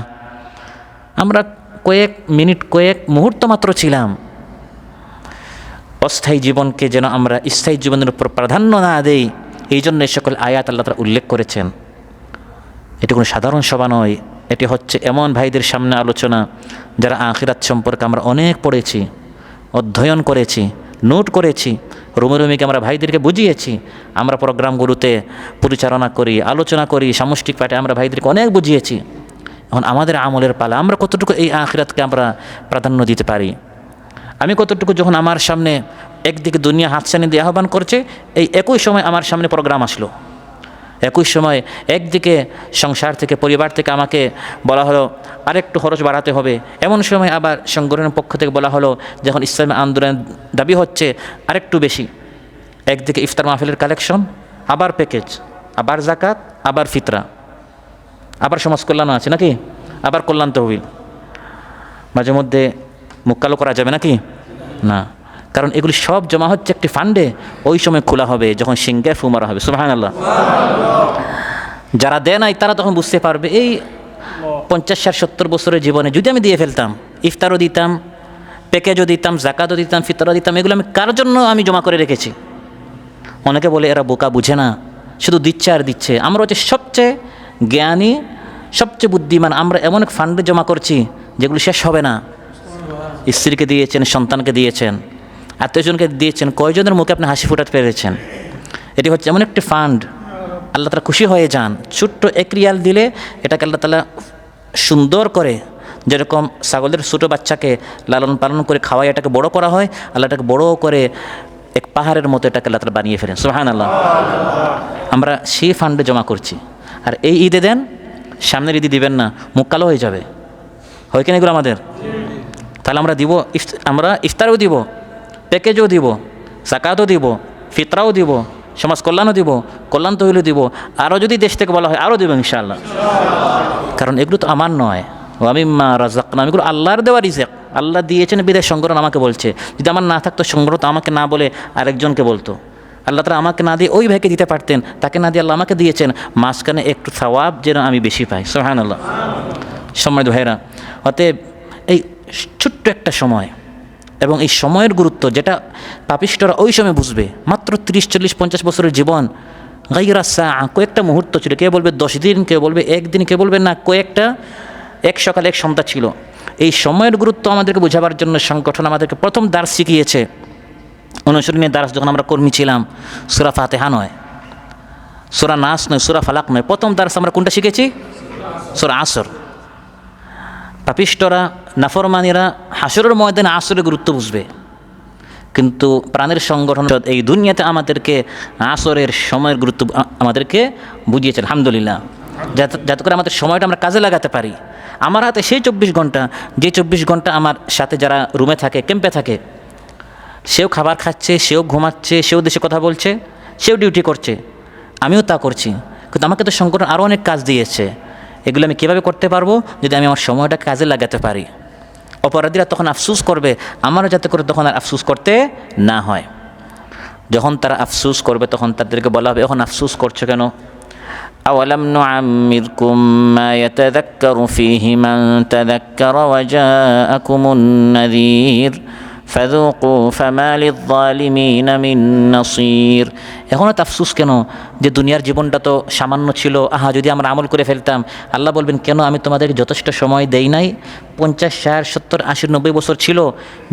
আমরা কয়েক মিনিট কয়েক মুহূর্ত মাত্র ছিলাম। অস্থায়ী জীবনকে যেন আমরা স্থায়ী জীবনের উপর প্রাধান্য না দেই, এই জন্য এই সকল আয়াত আল্লাহ তাআলা উল্লেখ করেছেন। এটি কোনো সাধারণ সভা নয়, এটি হচ্ছে এমন ভাইদের সামনে আলোচনা যারা আখিরাত সম্পর্কে আমরা অনেক পড়েছি, অধ্যয়ন করেছি, নোট করেছি, রুমে রুমিকে আমরা ভাইদেরকে বুঝিয়েছি। আমরা প্রোগ্রামগুলোতে পরিচালনা করি, আলোচনা করি, সামষ্টিক পাঠে আমরা ভাইদেরকে অনেক বুঝিয়েছি। এখন আমাদের আমলের পালা, আমরা কতটুকু এই আখিরাতকে আমরা প্রাধান্য দিতে পারি। আমি কতটুকু যখন আমার সামনে একদিকে দুনিয়া হাতছানি দিয়ে আহ্বান করছে, এই একই সময় আমার সামনে প্রোগ্রাম আসলো, একই সময় একদিকে সংসার থেকে পরিবার থেকে আমাকে বলা হলো আরেকটু খরচ বাড়াতে হবে, এমন সময় আবার সংগঠনের পক্ষ থেকে বলা হলো যখন ইসলামী আন্দোলনের দাবি হচ্ছে আরেকটু বেশি। একদিকে ইফতার মাহফিলের কালেকশন, আবার প্যাকেজ, আবার জাকাত, আবার ফিতরা, আবার সমাজ কল্যাণ আছে নাকি, আবার কল্যাণ তহবিল। মাঝে মধ্যে মুখ কালো করা যাবে নাকি? না, কারণ এগুলি সব জমা হচ্ছে একটি ফান্ডে, ওই সময় খোলা হবে যখন সিংহে ফু মারা হবে। সুবহানাল্লাহ। যারা দেয় নাই তারা তখন বুঝতে পারবে এই 50, 60, 70 বছরের জীবনে যদি আমি দিয়ে ফেলতাম, ইফতারও দিতাম, প্যাকেজও দিতাম, জাকাতও দিতাম, ফিতরও দিতাম, এগুলো আমি কার জন্য আমি জমা করে রেখেছি। অনেকে বলে এরা বোকা, বুঝে না, শুধু দিচ্ছে আর দিচ্ছে। আমরা হচ্ছে সবচেয়ে জ্ঞানী, সবচেয়ে বুদ্ধিমান, আমরা এমন এক ফান্ডে জমা করছি যেগুলো শেষ হবে না। স্ত্রীকে দিয়েছেন, সন্তানকে দিয়েছেন, আত্মীয়জনকে দিয়েছেন, কয়জনের মুখে আপনি হাসি ফোটাতে পেরেছেন। এটি হচ্ছে এমন একটি ফান্ড, আল্লাহ তাআলা খুশি হয়ে যান। ছোট্ট 1 রিয়াল দিলে এটাকে আল্লাহ তাআলা সুন্দর করে, যেরকম ছাগলের ছোটো বাচ্চাকে লালন পালন করে খাওয়াই এটাকে বড় করা হয়, আল্লাহ এটাকে বড় করে এক পাহাড়ের মতো এটাকে আল্লাহ তাআলা বানিয়ে ফেলেন। সুবহানাল্লাহ। আমরা সেই ফান্ডে জমা করছি, আর এই ঈদে দেন, সামনের ঈদে দিবেন না, মুখ কালো হয়ে যাবে। হয় কিনা এগুলো আমাদের? তাহলে আমরা দিব, আমরা ইফতারও দিব, প্যাকেজও দিব, জাকাতও দিব, ফিতরাও দিব, সমাজ কল্যাণও দিব, কল্যাণ তহবিলও দিব, আরও যদি দেশ থেকে বলা হয় আরও দিব ইনশাআল্লাহ। কারণ এগুলো তো আমার নয়, ওয়ামিম্মা রাযাকনাহুম, এগুলো আল্লাহর দেওয়া রিজিক। আল্লাহ দিয়েছেন বিদায় সংগঠন আমাকে বলছে। যদি আমার না থাকতো, সংগঠন তো আমাকে না বলে আরেকজনকে বলতো। আল্লাহ তাআলা আমাকে না দিয়ে ওই ভাইকে দিতে পারতেন, তাকে না দিয়ে আল্লাহ আমাকে দিয়েছেন, মাঝখানে একটু সওয়াব যেন আমি বেশি পাই। সুবহানাল্লাহ। সম্মানিত ভাইরা, অতএব এই ছোট্ট একটা সময় এবং এই সময়ের গুরুত্ব, যেটা পাপিষ্ঠরা ওই সময় বুঝবে, মাত্র 30, 40, 50 বছরের জীবন, গায়রা সাআ, কয়েকটা মুহূর্ত ছিল। কে বলবে 10 দিন, কে বলবে 1 দিন, কে বলবে না কয়েকটা, এক সকাল এক সন্ধ্যা ছিল। এই সময়ের গুরুত্ব আমাদেরকে বোঝাবার জন্য সংগঠন আমাদেরকে প্রথম দার্স শিখিয়েছে। অনুসরণীয় দার্স যখন আমরা কর্মী ছিলাম, সূরা ফাতিহা নয়, সূরা নাস নয়, সূরা ফালাক নয়, প্রথম দার্স আমরা কোনটা শিখেছি? সূরা আসর। পাপিষ্ঠরা, নাফরমানিরা হাসরের ময়দানে আসরের গুরুত্ব বুঝবে, কিন্তু প্রাণের সংগঠন এই দুনিয়াতে আমাদেরকে আসরের সময়ের গুরুত্ব আমাদেরকে বুঝিয়েছে। আলহামদুলিল্লাহ। যাতে করে আমাদের সময়টা আমরা কাজে লাগাতে পারি। আমার হাতে সেই 24 ঘন্টা, যে 24 ঘন্টা আমার সাথে যারা রুমে থাকে, ক্যাম্পে থাকে, সেও খাবার খাচ্ছে, সেও ঘুমাচ্ছে, সেও দেশে কথা বলছে, সেও ডিউটি করছে, আমিও তা করছি, কিন্তু আমাকে তো সংগঠন আরও অনেক কাজ দিয়েছে। এগুলো আমি কীভাবে করতে পারবো? যদি আমি আমার সময়টা কাজে লাগাতে পারি। অপরাধীরা তখন আফসোস করবে, আমারও যাতে করে তখন আর আফসোস করতে না হয়। যখন তারা আফসোস করবে, তখন তাদেরকে বলা হবে, এখন আফসোস করছো কেন? আওয়ালাম নুআম্মিরকুম মা ইয়াতাযাক্কারু ফীহি মান তাযাক্কারা ওয়া জাআকুমুন নাযীর ফাযুকু ফামা লিয-যালিমিনা মিন নাসীর। এখনও আফসোস কেন যে দুনিয়ার জীবনটা তো সামান্য ছিল, আহা যদি আমরা আমল করে ফেলতাম। আল্লাহ বলবেন, কেন আমি তোমাদেরকে যথেষ্ট সময় দেই নাই? 50, 60, 70, 80, 90 বছর ছিল,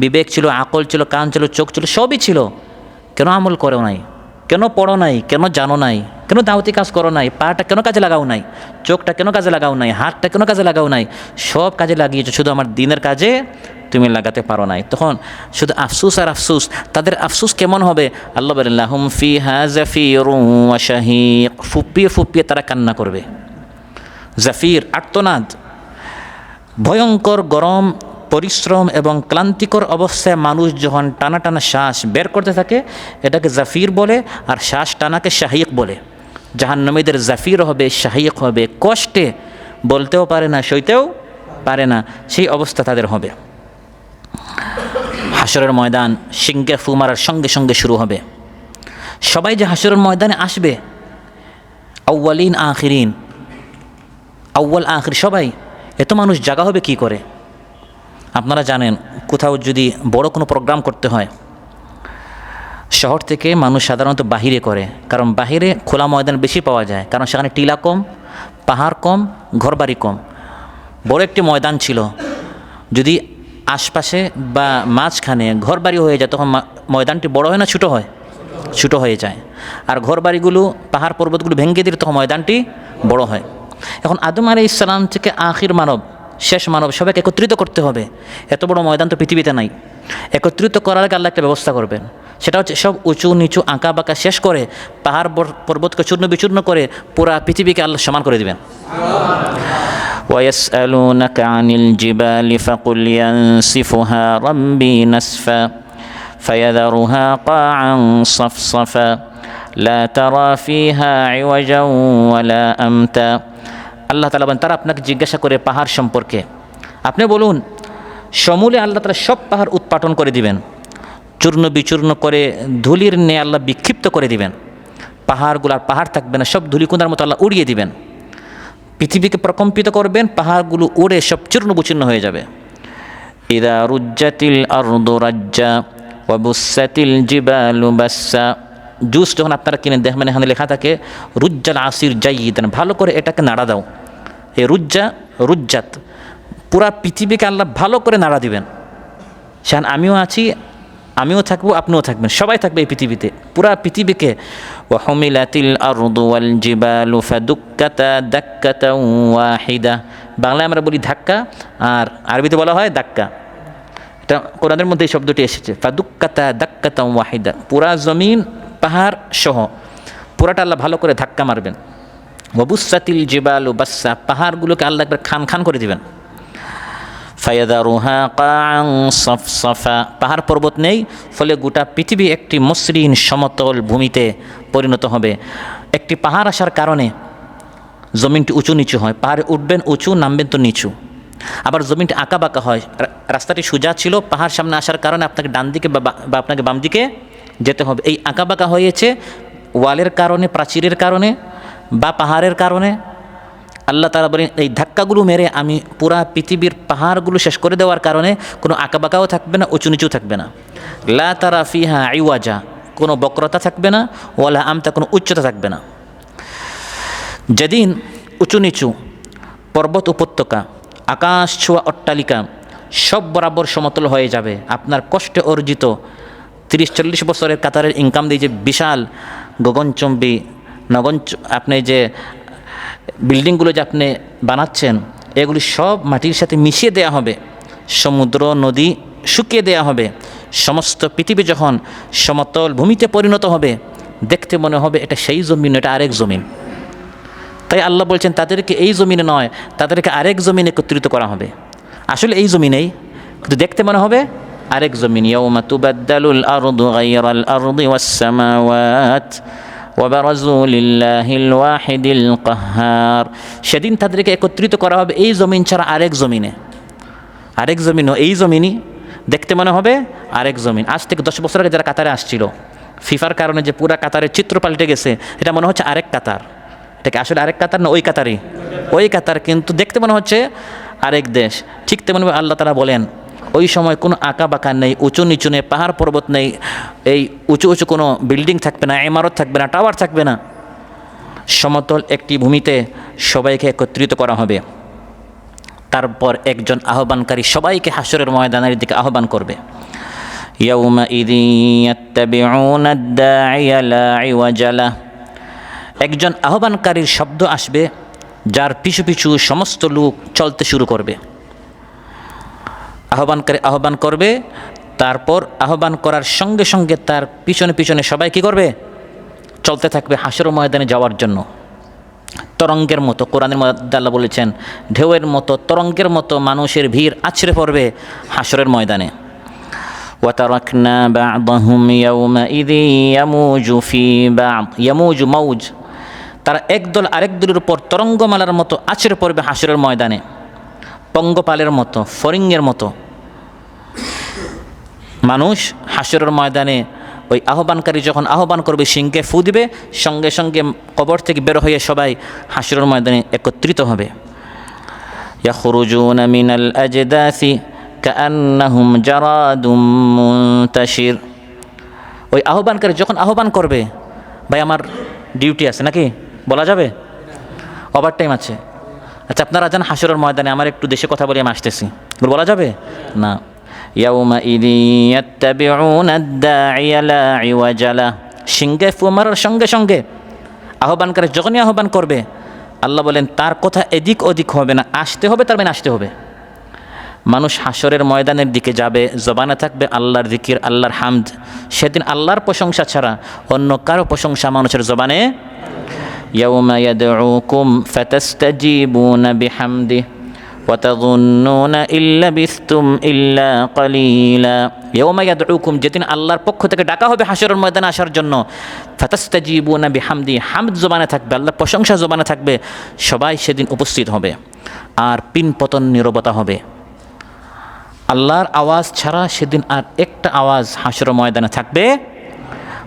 বিবেক ছিল, আকল ছিল, কান ছিল, চোখ ছিল, সবই ছিল, কেন আমল করো নাই? কেন পড়ো নাই? কেন জানো নাই? কেন দাওয়াতি কাজ করো নাই? পাটা কেন কাজে লাগাও নাই? চোখটা কেন কাজে লাগাও নাই? হাতটা কেন কাজে লাগাও নাই? সব কাজে লাগিয়েছো, শুধু আমার দিনের কাজে তুমি লাগাতে পারো নাই। তখন শুধু আফসোস আর আফসোস। তাদের আফসোস কেমন হবে? আল্লাহ বলেন, লাহুম ফিহা জাফিরুন ওয়া শাহীক, ফুপিয়ে ফুপিয়ে তারা কান্না করবে। জাফির, আর্তনাদ। ভয়ঙ্কর গরম, পরিশ্রম এবং ক্লান্তিকর অবস্থায় মানুষ যখন টানা টানা শ্বাস বের করতে থাকে, এটাকে জাফির বলে, আর শ্বাস টানাকে শাহীক বলে। জাহান্নামীদের জাফির হবে, শাহীক হবে, কষ্টে বলতেও পারে না, সইতেও পারে না, সেই অবস্থা তাদের হবে। হাসরের ময়দান সিংহে ফু মারার সঙ্গে সঙ্গে শুরু হবে। সবাই যে হাসরের ময়দানে আসবে, আউয়ালিন আখিরিন, আউয়াল আখির সবাই, এত মানুষ জায়গা হবে কি করে? আপনারা জানেন, কোথাও যদি বড় কোনো প্রোগ্রাম করতে হয়, শহর থেকে মানুষ সাধারণত বাহিরে করে, কারণ বাহিরে খোলা ময়দান বেশি পাওয়া যায়, কারণ সেখানে টিলা কম, পাহাড় কম, ঘরবাড়ি কম। বড় একটি ময়দান ছিল, যদি আশপাশে বা মাঝখানে ঘরবাড়ি হয়ে যায়, তখন ময়দানটি বড় হয় না ছোটো হয়? ছোটো হয়ে যায়। আর ঘরবাড়িগুলো, পাহাড় পর্বতগুলো ভেঙে দিলে তখন ময়দানটি বড় হয়। এখন আদম আলাইহিস সালাম থেকে আখির মানব, শেষ মানব, সবাইকে একত্রিত করতে হবে। এত বড় ময়দান তো পৃথিবীতে নাই। একত্রিত করার আগে আল্লাহ একটা ব্যবস্থা করবেন, সেটা হচ্ছে সব উঁচু নিচু আঁকা বাঁকা শেষ করে, পাহাড় পর্বতকে চূর্ণ বিচূর্ণ করে পুরা পৃথিবীকে আল্লাহ সমান করে দিবেন। ويسألونك عن الجبال فقل ينسفها ربي نسفا فيذرها قاعا صفصفا لا ترى فيها عوجا ولا أمتا। আল্লাহ তাআলা বলেন, তারা আপনাকে জিজ্ঞাসা করে পাহাড় সম্পর্কে, আপনি বলুন সমূলে আল্লাহ তাআলা সব পাহাড় উৎপাটন করে দিবেন, চূর্ণ বিচূর্ণ করে ধুলির ন্যায় আল্লাহ বিক্ষিপ্ত করে দিবেন। পাহাড়গুলো আর পাহাড় থাকবে না, সব ধুলিকুঁদার মতো আল্লাহ উড়িয়ে দিবেন। পৃথিবীকে প্রকম্পিত করবেন, পাহাড়গুলো উড়ে সব চূর্ণ বিচূর্ণ হয়ে যাবে। ইদা রুজ্জাতিল আরদু রাজ্জা ওয়া বুসাতিল জিবালু বাসসা। জুস যখন আপনারা কিনে দেখবেন, এখানে লেখা থাকে রুজ্জাল আসির জাইয়িদান, ভালো করে এটাকে নাড়া দাও। এই রুজ্জাত পুরা পৃথিবীকে আল্লাহ ভালো করে নাড়া দিবেন। সেখানে আমিও আছি, আমিও থাকবো, আপনিও থাকবেন, সবাই থাকবে এই পৃথিবীতে, পুরা পৃথিবীকে। ওয়া হুমিলাতিল আরদু ওয়াল জিবালু ফাদুক্কাতা দাক্কাতাও ওয়াহিদা। বাংলায় আমরা বলি ধাক্কা, আর আরবিতে বলা হয় ধাক্কা। এটা কোরআনের মধ্যে এই শব্দটি এসেছে, ফাদুক্কাতা দাক্কাতাম ওয়াহিদা, পুরা জমিন পাহাড় সহ পুরাটা আল্লাহ ভালো করে ধাক্কা মারবেন। ওয়াবুসাতিল জিবালু বাসসা, পাহাড়গুলোকে আল্লাহ একবার খান খান করে দিবেন। ফায়াদারুহা কাআন সাফসাফা, পাহাড় পর্বত নেই, ফলে গোটা পৃথিবী একটি মসৃণ সমতল ভূমিতে পরিণত হবে। একটি পাহাড় আসার কারণে জমিনটি উঁচু নিচু হয়, পাহাড়ে উঠবেন উঁচু, নামবেন তো নিচু। আবার জমিনটি আঁকা বাঁকা হয়, রাস্তাটি সোজা ছিল, পাহাড় সামনে আসার কারণে আপনাকে ডান দিকে বা আপনাকে বাম দিকে যেতে হবে। এই আঁকা বাঁকা হয়েছে ওয়ালের কারণে, প্রাচীরের কারণে বা পাহাড়ের কারণে। আল্লাহ তাআলা বলেন এই ধাক্কাগুলো মেরে আমি পুরা পৃথিবীর পাহাড়গুলো শেষ করে দেওয়ার কারণে কোনো আঁকা বাঁকাও থাকবে না, উঁচু নিচু থাকবে না। লা তারা ফিহা ইওয়াজা, কোনো বক্রতা থাকবে না, ওয়ালা আমতা, কোনো উচ্চতা থাকবে না। যেদিন উঁচু নিচু পর্বত উপত্যকা, আকাশ ছোঁয়া অট্টালিকা সব বরাবর সমতল হয়ে যাবে, আপনার কষ্টে অর্জিত 30-40 বছরের কাতারের ইনকাম দিয়ে যে বিশাল গগনচুম্বী আপনি যে বিল্ডিংগুলো যে আপনি বানাচ্ছেন, এগুলি সব মাটির সাথে মিশিয়ে দেয়া হবে, সমুদ্র নদী শুকিয়ে দেয়া হবে। সমস্ত পৃথিবী যখন সমতল ভূমিতে পরিণত হবে, দেখতে মনে হবে এটা সেই জমিন, এটা আরেক জমিন। তাই আল্লাহ বলছেন তাদেরকে এই জমিনে নয়, তাদেরকে আরেক জমিনে একত্রিত করা হবে। আসলে এই জমিনেই, কিন্তু দেখতে মনে হবে আরেক জমিন। ইয়াউমা তুবাদ্দালুল আরদু গায়রাল আরদি ওয়াস সামাওয়াত ওয়া বারাজু লিল্লাহিল ওয়াহিদিল কাহ্হার, সেদিন তাদেরকে একত্রিত করা হবে এই জমিন ছাড়া আরেক জমিনে। আরেক জমিনও এই জমিনই, দেখতে মনে হবে আরেক জমিন। আজ থেকে 10 বছর আগে যারা কাতারে আসছিল, ফিফার কারণে যে পুরা কাতারের চিত্র পাল্টে গেছে, এটা মনে হচ্ছে আরেক কাতার। এটাকে আসলে আরেক কাতার না, ওই কাতারই, ওই কাতার, কিন্তু দেখতে মনে হচ্ছে আরেক দেশ। ঠিক তেমনভাবে আল্লাহ তাআলা বলেন ওই সময় কোনো আঁকা বাঁকা নেই, উঁচু নিচু নেই, পাহাড় পর্বত নেই, এই উঁচু উঁচু কোনো বিল্ডিং থাকবে না, ইমারত থাকবে না, টাওয়ার থাকবে না। সমতল একটি ভূমিতে সবাইকে একত্রিত করা হবে। তারপর একজন আহ্বানকারী সবাইকে হাসরের ময়দানের দিকে আহ্বান করবে। ইয়াউমাইযিন ইয়াত্তাবিউনা আদ-দাঈয়া লা ইওয়াজা লাহ, একজন আহ্বানকারীর শব্দ আসবে যার পিছু পিছু সমস্ত লোক চলতে শুরু করবে। আহ্বানকারী আহ্বান করবে, তারপর আহ্বান করার সঙ্গে সঙ্গে তার পিছনে পিছনে সবাই কী করবে? চলতে থাকবে হাসর ময়দানে যাওয়ার জন্য। তরঙ্গের মতো, কোরআনের মধ্যে আল্লাহ বলেছেন ঢেউয়ের মতো, তরঙ্গের মতো মানুষের ভিড় আছড়ে পড়বে হাসরের ময়দানে। ওয়াতারাকনা বা'দাহুম ইয়াউমাইযিন ইয়ামুজু ফি বা'দ, ইয়ামুজু মাউজ, তারা একদল আরেক দলের উপর তরঙ্গমালার মতো আছড়ে পড়বে হাসরের ময়দানে, পঙ্গপালের মতো, ফড়িংয়ের মতো। মানুষ হাসরের ময়দানে ওই আহ্বানকারী যখন আহ্বান করবে, সিংকে ফু দিবে, সঙ্গে সঙ্গে কবর থেকে বের হয়ে সবাই হাসরের ময়দানে একত্রিত হবে। ইয়াখরুজুনা মিনাল আজদাসি কাআন্নাহুম জারাদুম মুনতাশির, ওই আহ্বানকারী যখন আহ্বান করবে, ভাই আমার ডিউটি আছে নাকি, বলা যাবে? ওভার টাইম আছে, আচ্ছা আপনারা যান হাসরের ময়দানে, আমার একটু দেশে কথা বলে আমি আসতেছি, বলা যাবে না। ইয়াউমাইযিন ইয়াত্তাবিউনা আদ-দাঈয়া লা ইওয়াজা লাহ, সিংহে ফু মারার সঙ্গে সঙ্গে আহ্বানকারী যখনই আহ্বান করবে, আল্লাহ বলেন তার কথা এদিক ওদিক হবে না, আসতে হবে, তার মানে আসতে হবে। মানুষ হাসরের ময়দানের দিকে যাবে, জবানে থাকবে আল্লাহর জিকির, আল্লাহর হামদ। সেদিন আল্লাহর প্রশংসা ছাড়া অন্য কারো প্রশংসা মানুষের জবানে। ইয়াউমা ইয়াদউকুম ফাতাস্তাজিবুনা বিহামদিহি ওয়া তাযুন্নুনা ইল্লা বিসতুম ইল্লা কালিলা। ইয়াউমা ইয়াদউকুম, যেদিন আল্লাহর পক্ষ থেকে ডাকা হবে হাসরের ময়দানে আসার জন্য, ফাতাস্তাজিবুনা বিহামদিহি, হামদ জবানে থাকবে, আল্লাহর প্রশংসা জবানে থাকবে, সবাই সেদিন উপস্থিত হবে। আর পিনপতন নীরবতা হবে, আল্লাহর আওয়াজ ছাড়া সেদিন আর একটা আওয়াজ হাসরের ময়দানে থাকবে।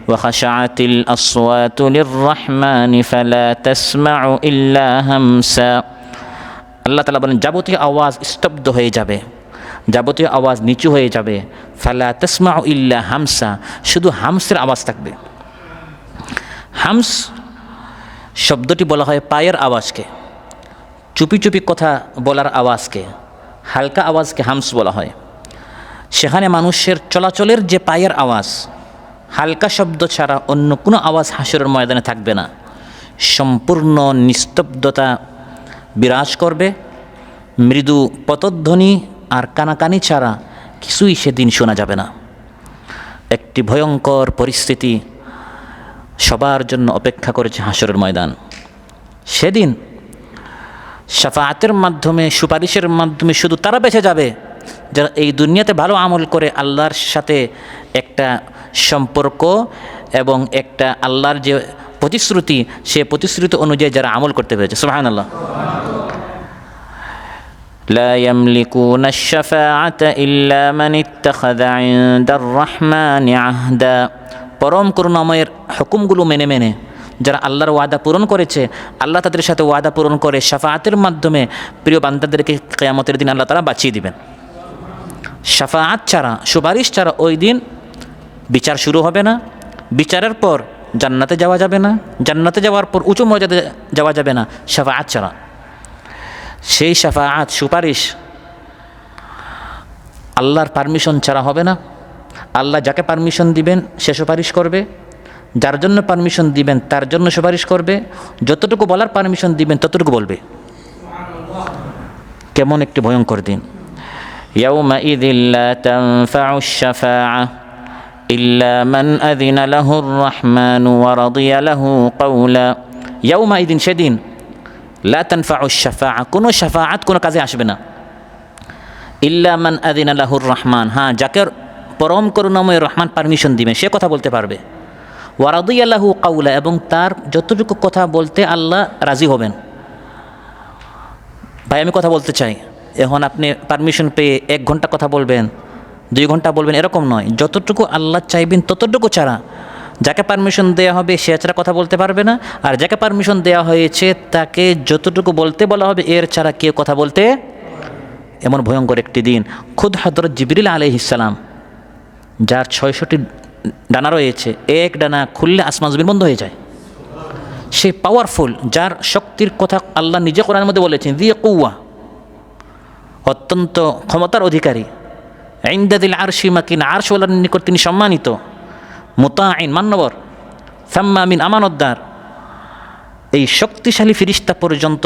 ওয়া খাশাআতিল আসওয়াতু লির-রাহমানি ফালা তাসমাউ ইল্লা হামসা, আল্লাহ তাআলা বলেন যাবতীয় আওয়াজ স্তব্ধ হয়ে যাবে, যাবতীয় আওয়াজ নিচু হয়ে যাবে। ফালা তাসমাউ ইল্লা হামসা, শুধু হামসের আওয়াজ থাকবে। হামস শব্দটি বলা হয় পায়ের আওয়াজকে, চুপি চুপি কথা বলার আওয়াজকে, হালকা আওয়াজকে হামস বলা হয়। সেখানে মানুষের চলাচলের যে পায়ের আওয়াজ, হালকা শব্দ ছাড়া অন্য কোনো আওয়াজ হাসরের ময়দানে থাকবে না। সম্পূর্ণ নিস্তব্ধতা বিরাজ করবে, মৃদু পতধ্বনি আর কানাকানি ছাড়া কিছুই সেদিন শোনা যাবে না। একটি ভয়ঙ্কর পরিস্থিতি সবার জন্য অপেক্ষা করেছে হাসরের ময়দান। সেদিন শাফাআতের মাধ্যমে, সুপারিশের মাধ্যমে শুধু তারা বেঁচে যাবে যারা এই দুনিয়াতে ভালো আমল করে আল্লাহর সাথে একটা সম্পর্ক এবং একটা আল্লাহর যে প্রতিশ্রুতি, সে প্রতিশ্রুতি অনুযায়ী যারা আমল করতে পেরেছে। সুবহানাল্লাহ। লা ইয়ামলিকুনা আশ-শাফাআতা ইল্লা মান ইত্তাখাযা ইনদার রাহমানি আহদা। পরম করুণাময়ের হুকুমগুলো মেনে মেনে যারা আল্লাহর ওয়াদা পূরণ করেছে, আল্লাহ তাদের সাথে ওয়াদা পূরণ করে শাফাআতের মাধ্যমে প্রিয় বান্দাদেরকে কিয়ামতের দিন আল্লাহ তাআলা বাঁচিয়ে দিবেন। শাফাআত ছাড়া, সুপারিশ ছাড়া ওই দিন বিচার শুরু হবে না। বিচারের পর জান্নাতে যাওয়া যাবে না, জান্নাতে যাওয়ার পর উঁচু মর্যাদায় যাওয়া যাবে না শাফাআত ছাড়া। সেই শাফাআত, সুপারিশ আল্লাহর পারমিশন ছাড়া হবে না। আল্লাহ যাকে পারমিশন দিবেন সে সুপারিশ করবে, যার জন্য পারমিশন দিবেন তার জন্য সুপারিশ করবে, যতটুকু বলার পারমিশন দিবেন ততটুকু বলবে। কেমন একটি ভয়ঙ্কর দিন। ইয়াউমাইযিল লা তানফাউশ শাফাআহ ইল্লা মান আযিনা লাহুর রাহমানু ওয়া রাদিয়া লাহু কাওলা। ইয়াউমাইযিন, সেদিন, লা তানফাউশ শাফাআহ, কোনো শাফাআত কোনো কাজে আসবে না। ইল্লা মান আযিনা লাহুর রহমান, হ্যাঁ, যাকে পরম করুণাময় রহমান পারমিশন দিবেন সে কথা বলতে পারবে। ওয়া রাদিয়া লাহু কাওলা, এবং তার যতটুকু কথা বলতে আল্লাহ রাজি হবেন। ভাই আমি কথা বলতে চাই, এখন আপনি পারমিশন পেয়ে 1 ঘন্টা কথা বলবেন, 2 ঘন্টা বলবেন, এরকম নয়। যতটুকু আল্লাহ চাইবেন ততটুকু ছাড়া, যাকে পারমিশন দেওয়া হবে সে ছাড়া কথা বলতে পারবে না, আর যাকে পারমিশন দেওয়া হয়েছে তাকে যতটুকু বলতে বলা হবে এর ছাড়া কেউ কথা বলতে। এমন ভয়ঙ্কর একটি দিন। খুদ হযরত জিবরিল আলাইহিস সালাম, যার 600টি ডানা রয়েছে, এক ডানা খুললে আসমান জমিন বন্ধ হয়ে যায়। সে পাওয়ারফুল, যার শক্তির কথা আল্লাহ নিজে কোরআনের মধ্যে বলেছেন, যি কুওয়া, অত্যন্ত ক্ষমতার অধিকারী। ইনদাদিল আরশি মাকিন, আরশওয়ালার নিকট তিনি সম্মানিত। মুতাঈন, মান্যবর। সাম্মা আমিন, আমানতদার। এই শক্তিশালী ফিরিস্তা পর্যন্ত,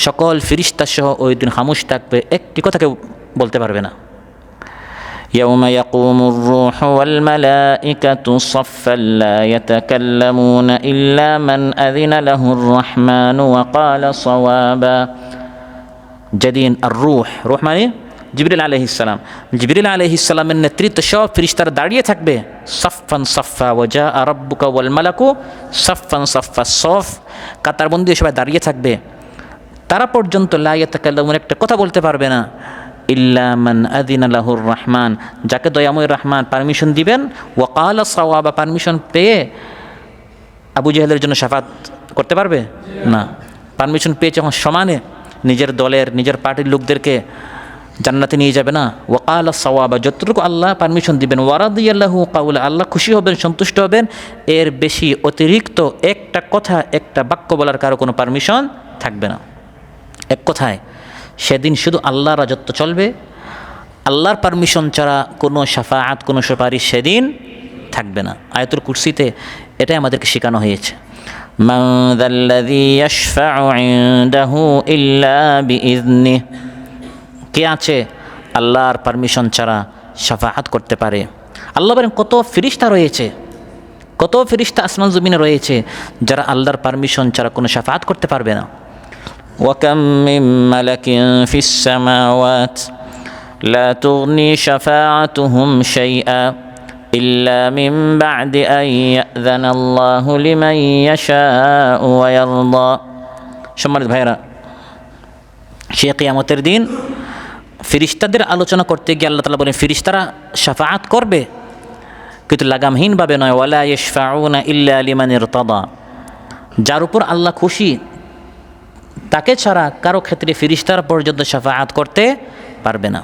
সকল ফিরিস্তা সহ ওই দিন খামোশ থাকবে, একটি কথা কেউ বলতে পারবে না। ইয়াউমা ইয়াকুমুর রূহু ওয়াল মালাইকাতু সাফফান লা ইয়াতাকাল্লামুনা ইল্লা মান আযিনা লাহুর রাহমানু ওয়া ক্বালা সাওয়াবা। যেদিন আর রূহ, রূহ মানে জিবরিল আলাইহিস সালাম, জিবরিল আলাইহিস সালামের নেতৃত্বে সব ফেরেশতারা দাঁড়িয়ে থাকবে। সাফফান সাফফা ওয়া জাআ রাব্বুকা ওয়াল মালাকু সাফফান সাফফা, সফ কাতারবন্দি সবাই দাঁড়িয়ে থাকবে। তারা পর্যন্ত লা ইয়াতাকাল্লামুন, একটা কথা বলতে পারবে না। ইল্লা মান আযিনা লাহুর রহমান, যাকে দয়াময় রহমান পারমিশন দিবেন। ওয়া ক্বালা সাওয়াবা, পারমিশন পেয়ে আবু জাহেলের জন্য শাফাত করতে পারবে না। পারমিশন পেয়ে যখন সমানে নিজের দলের, নিজের পার্টির লোকদেরকে জান্নাতে নিয়ে যাবে না। ওয়া ক্বালা সাওয়াবা, যতটুকু আল্লাহ পারমিশন দিবেন। ওয়া রাদিয়া লাহু কাওলা, আল্লাহ খুশি হবেন, সন্তুষ্ট হবেন। এর বেশি অতিরিক্ত একটা কথা, একটা বাক্য বলার কারো কোনো পারমিশন থাকবে না। এক কথায় সেদিন শুধু আল্লাহর রাজত্ব চলবে। আল্লাহর পারমিশন ছাড়া কোনো শাফাআত, কোনো সুপারিশ সেদিন থাকবে না। আয়াতুল কুরসিতে এটাই আমাদেরকে শেখানো হয়েছে। মান যাল্লাযী ইয়াশফাউ ইনদাহু ইল্লা বিইযনিহি, কে আছে আল্লাহর পারমিশন ছাড়া শাফাআত করতে পারে? আল্লাহ বলেন কত ফেরেশতা রয়েছে, কত ফেরেশতা আসমান জমিনে রয়েছে যারা আল্লাহর পারমিশন ছাড়া কোনো শাফাআত করতে পারবে না। وكم من ملك في السماوات لا تغني شفاعتهم شيئا إلا من بعد أن يأذن الله لمن يشاء ويرضى। সম্মানিত ভাইরা, সে কিয়ামতের দিন ফেরেশতাদের আলোচনা করতে গিয়ে আল্লাহ তাআলা বলেন ফেরেশতারা শাফাআত করবে, কিন্তু লাগামহীনভাবে নয়। ওয়ালা ইয়াশফাউনা ইল্লা লিমান ইরতাদা, যার উপর আল্লাহ খুশি তাকে ছাড়া কারো ক্ষেত্রে ফেরেশতারা পর্যন্ত শাফাআত করতে পারবে না।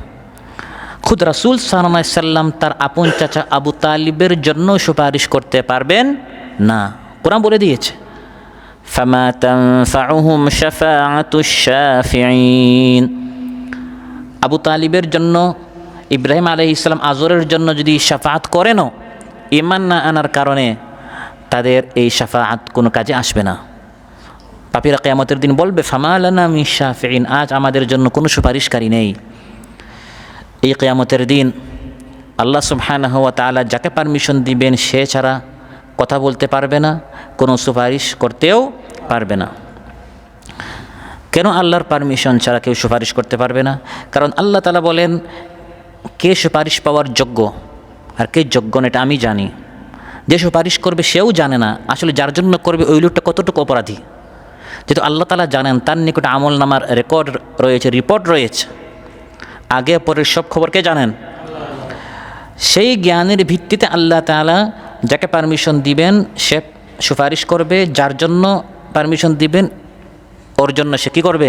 খুদ রাসূল সাল্লাল্লাহু আলাইহি সাল্লাম তার আপন চাচা আবু তালিবের জন্য সুপারিশ করতে পারবেন না। কোরআন বলে দিয়েছে, ফামা তানফাউহুম শাফাআতুশ শাফিঈন। আবু তালিবের জন্য, ইব্রাহিম আলাইহিস সালাম আজরের জন্য যদি শাফাআত করেনও, ঈমান না আনার কারণে তাদের এই শাফাআত কোনো কাজে আসবে না। পাপীরা কিয়ামতের দিন বলবে, ফামা লানা মিন শাফিঈন, আজ আমাদের জন্য কোনো সুপারিশকারী নেই। এই কিয়ামতের দিন আল্লাহ সুবহানাহু ওয়া তাআলা যাকে পারমিশন দিবেন সে ছাড়া কথা বলতে পারবে না, কোনো সুপারিশ করতেও পারবে না। কেন আল্লাহর পারমিশন ছাড়া কেউ সুপারিশ করতে পারবে না? কারণ আল্লাহ তাআলা বলেন কে সুপারিশ পাওয়ার যোগ্য আর কে যোগ্য না এটা আমি জানি। যে সুপারিশ করবে সেও জানে না আসলে যার জন্য করবে ওই লোকটা কতটুকু অপরাধী। যেহেতু আল্লাহ তাআলা জানেন, তার নিকটে আমল নামার রেকর্ড রয়েছে, রিপোর্ট রয়েছে, আগে পরের সব খবর কে জানেন? সেই জ্ঞানের ভিত্তিতে আল্লাহ তাআলা যাকে পারমিশন দিবেন সে সুপারিশ করবে, যার জন্য পারমিশন দিবেন ওর জন্য সে কী করবে?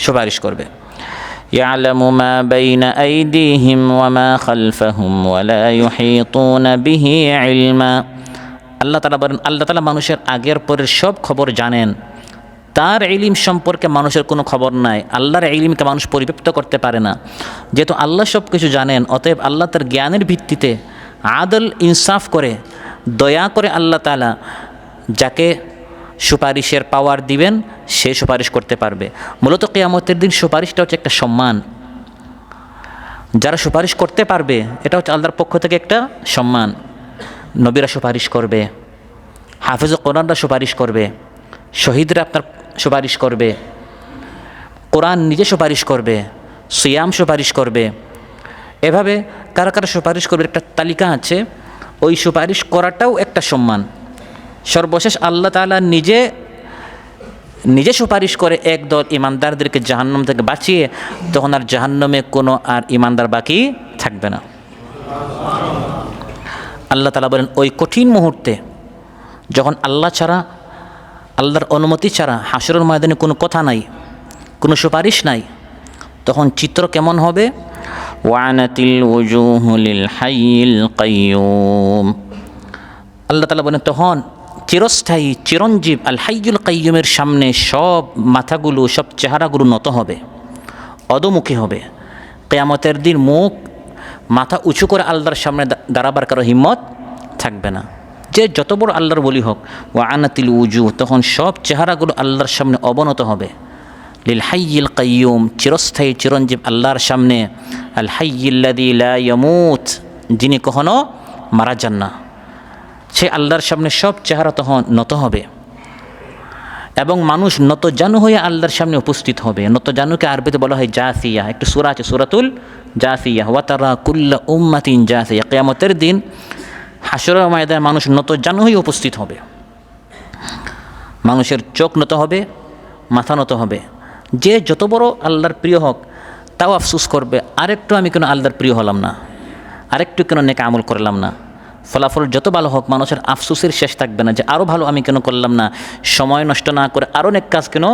সুপারিশ করবে। يعلم ما بين أيديهم وما خلفهم ولا يحيطون به علما। আল্লাহ তাআলা বলেন আল্লাহ তাআলা মানুষের আগের পরের সব খবর জানেন, তার ইলম সম্পর্কে মানুষের কোনো খবর নাই। আল্লাহর ইলমকে মানুষ পরিব্যাপ্ত করতে পারে না। যেহেতু আল্লাহ সব কিছু জানেন, অতএব আল্লাহ তার জ্ঞানের ভিত্তিতে আদল ইনসাফ করে দয়া করে আল্লাহ তাআলা যাকে সুপারিশের পাওয়ার দিবেন সে সুপারিশ করতে পারবে। মূলত কিয়ামতের দিন সুপারিশটা হচ্ছে একটা সম্মান। যারা সুপারিশ করতে পারবে এটা হচ্ছে আল্লাহর পক্ষ থেকে একটা সম্মান। নবীরা সুপারিশ করবে, হাফেজ কোরআনরা সুপারিশ করবে, শহীদরা আপনার সুপারিশ করবে, কোরআন নিজে সুপারিশ করবে, সিয়াম সুপারিশ করবে। এভাবে কারা কারা সুপারিশ করবে একটা তালিকা আছে। ওই সুপারিশ করাটাও একটা সম্মান। সর্বশেষ আল্লাহ তাআলা নিজে সুপারিশ করে একদল ইমানদারদেরকে জাহান্নাম থেকে বাঁচিয়ে, তখন আর জাহান্নামে কোনো আর ইমানদার বাকি থাকবে না। আল্লাহ তাআলা বলেন ওই কঠিন মুহূর্তে যখন আল্লাহ ছাড়া, আল্লাহর অনুমতি ছাড়া হাসরের ময়দানে কোনো কথা নাই, কোনো সুপারিশ নাই, তখন চিত্র কেমন হবে? ওয়ানাতিল উজুহু লিল হাইয়িল কাইয়ুম। আল্লাহ তাআলা বলেন তখন চিরস্থায়ী চিরঞ্জীব আল হাইয়ুল কাইয়ুমের সামনে সব মাথাগুলো, সব চেহারাগুলো নত হবে, অধোমুখী হবে। কিয়ামতের দিন মুখ মাথা উঁচু করে আল্লাহর সামনে দাঁড়াবার কারো হিম্মত থাকবে না। যে যত বড় আল্লাহর বলি হোক, ওয়ানাতিল উজু, তখন সব চেহারাগুলো আল্লাহর সামনে অবনত হবে। লিল হাইয়িল কাইয়ুম, চিরস্থায়ী চিরঞ্জীব আল্লাহর সামনে। আল হাইয়িল্লাযী লা ইয়ামুত, যিনি কখনো মারা যান না। সে আল্লাহর সামনে সব চেহারা তখন নত হবে এবং মানুষ নত জানু হয়ে আল্লাহর সামনে উপস্থিত হবে। নত জানুকে আরবিতে বলা হয় জাসিয়া। একটু সূরা আছে, সূরাতুল জাসিয়া। ওয়া তারা কুল্লা উম্মাতিন জাসিয়া। কিয়ামতের দিন হাসরের ময়দানে মানুষ নত জানু হয়ে উপস্থিত হবে। মানুষের চোখ নত হবে, মাথা নত হবে। যে যত বড় আল্লাহর প্রিয় হোক তাও আফসোস করবে, আরেকটু আমি কেন আল্লাহর প্রিয় হলাম না, আরেকটু কেন নেক আমল করলাম না। ফলাফল যত ভালো হোক মানুষের আফসোসের শেষ থাকবে না যে আরও ভালো আমি কেন করলাম না, সময় নষ্ট না করে আরও নেক কাজ কেন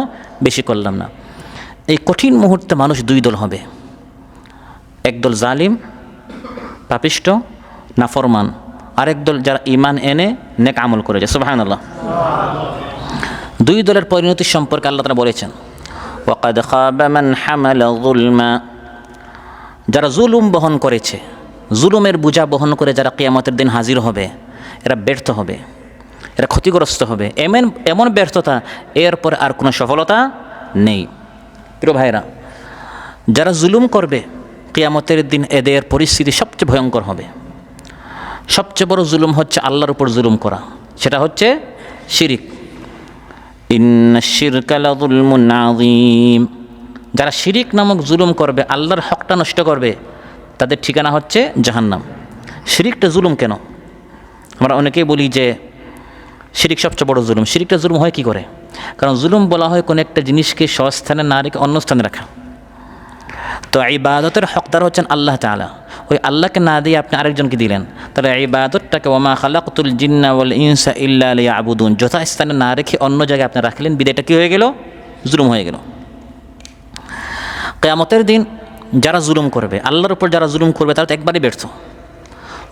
বেশি করলাম না। এই কঠিন মুহূর্তে মানুষ দুই দল হবে, একদল জালিম পাপিষ্ট নাফরমান, আরেক দল যারা ঈমান এনে নেক আমল করেছে। সুবহানাল্লাহ। দুই দলের পরিণতি সম্পর্কে আল্লাহ তাআলা বলেছেন ওয়াকাদ খাবা মান হামালা যুলমা। যারা জুলুম বহন করেছে, জুলুমের বোঝা বহন করে যারা কিয়ামতের দিন হাজির হবে, এরা ব্যর্থ হবে, এরা ক্ষতিগ্রস্ত হবে। এমন ব্যর্থতা, এরপর আর কোনো সফলতা নেই। প্রিয় ভাইরা, যারা জুলুম করবে কিয়ামতের দিন এদের পরিস্থিতি সবচেয়ে ভয়ঙ্কর হবে। সবচেয়ে বড় জুলুম হচ্ছে আল্লাহর উপর জুলুম করা, সেটা হচ্ছে শিরিক। ইন্নাশ শিরকা লাযুলমুন আযীম। যারা শিরিক নামক জুলুম করবে, আল্লাহর হকটা নষ্ট করবে, তাদের ঠিকানা হচ্ছে জাহান্নাম। শিরিকটা জুলুম কেন? আমরা অনেকেই বলি যে শিরিক সবচেয়ে বড় জুলুম। শিরিকটা জুলুম হয় কী করে? কারণ জুলুম বলা হয় কোনো একটা জিনিসকে স্বস্থানে না রেখে অন্য স্থানে রাখা। তো ইবাদতের হকদার হচ্ছেন আল্লাহ তাআলা। ওই আল্লাহকে না দিয়ে আপনি আরেকজনকে দিলেন, তাহলে ইবাদতটাকে ওমা খালাকতুল জিন্না ওয়াল ইনসা ইল্লা লিয়াবুদুন যথাস্থানে না রেখে অন্য জায়গায় আপনি রাখলেন, বিদায়টা কী হয়ে গেল? জুলুম হয়ে গেল। কিয়ামতের দিন যারা জুলুম করবে, আল্লাহর উপর যারা জুলুম করবে, তারা তো একবারই ব্যর্থ।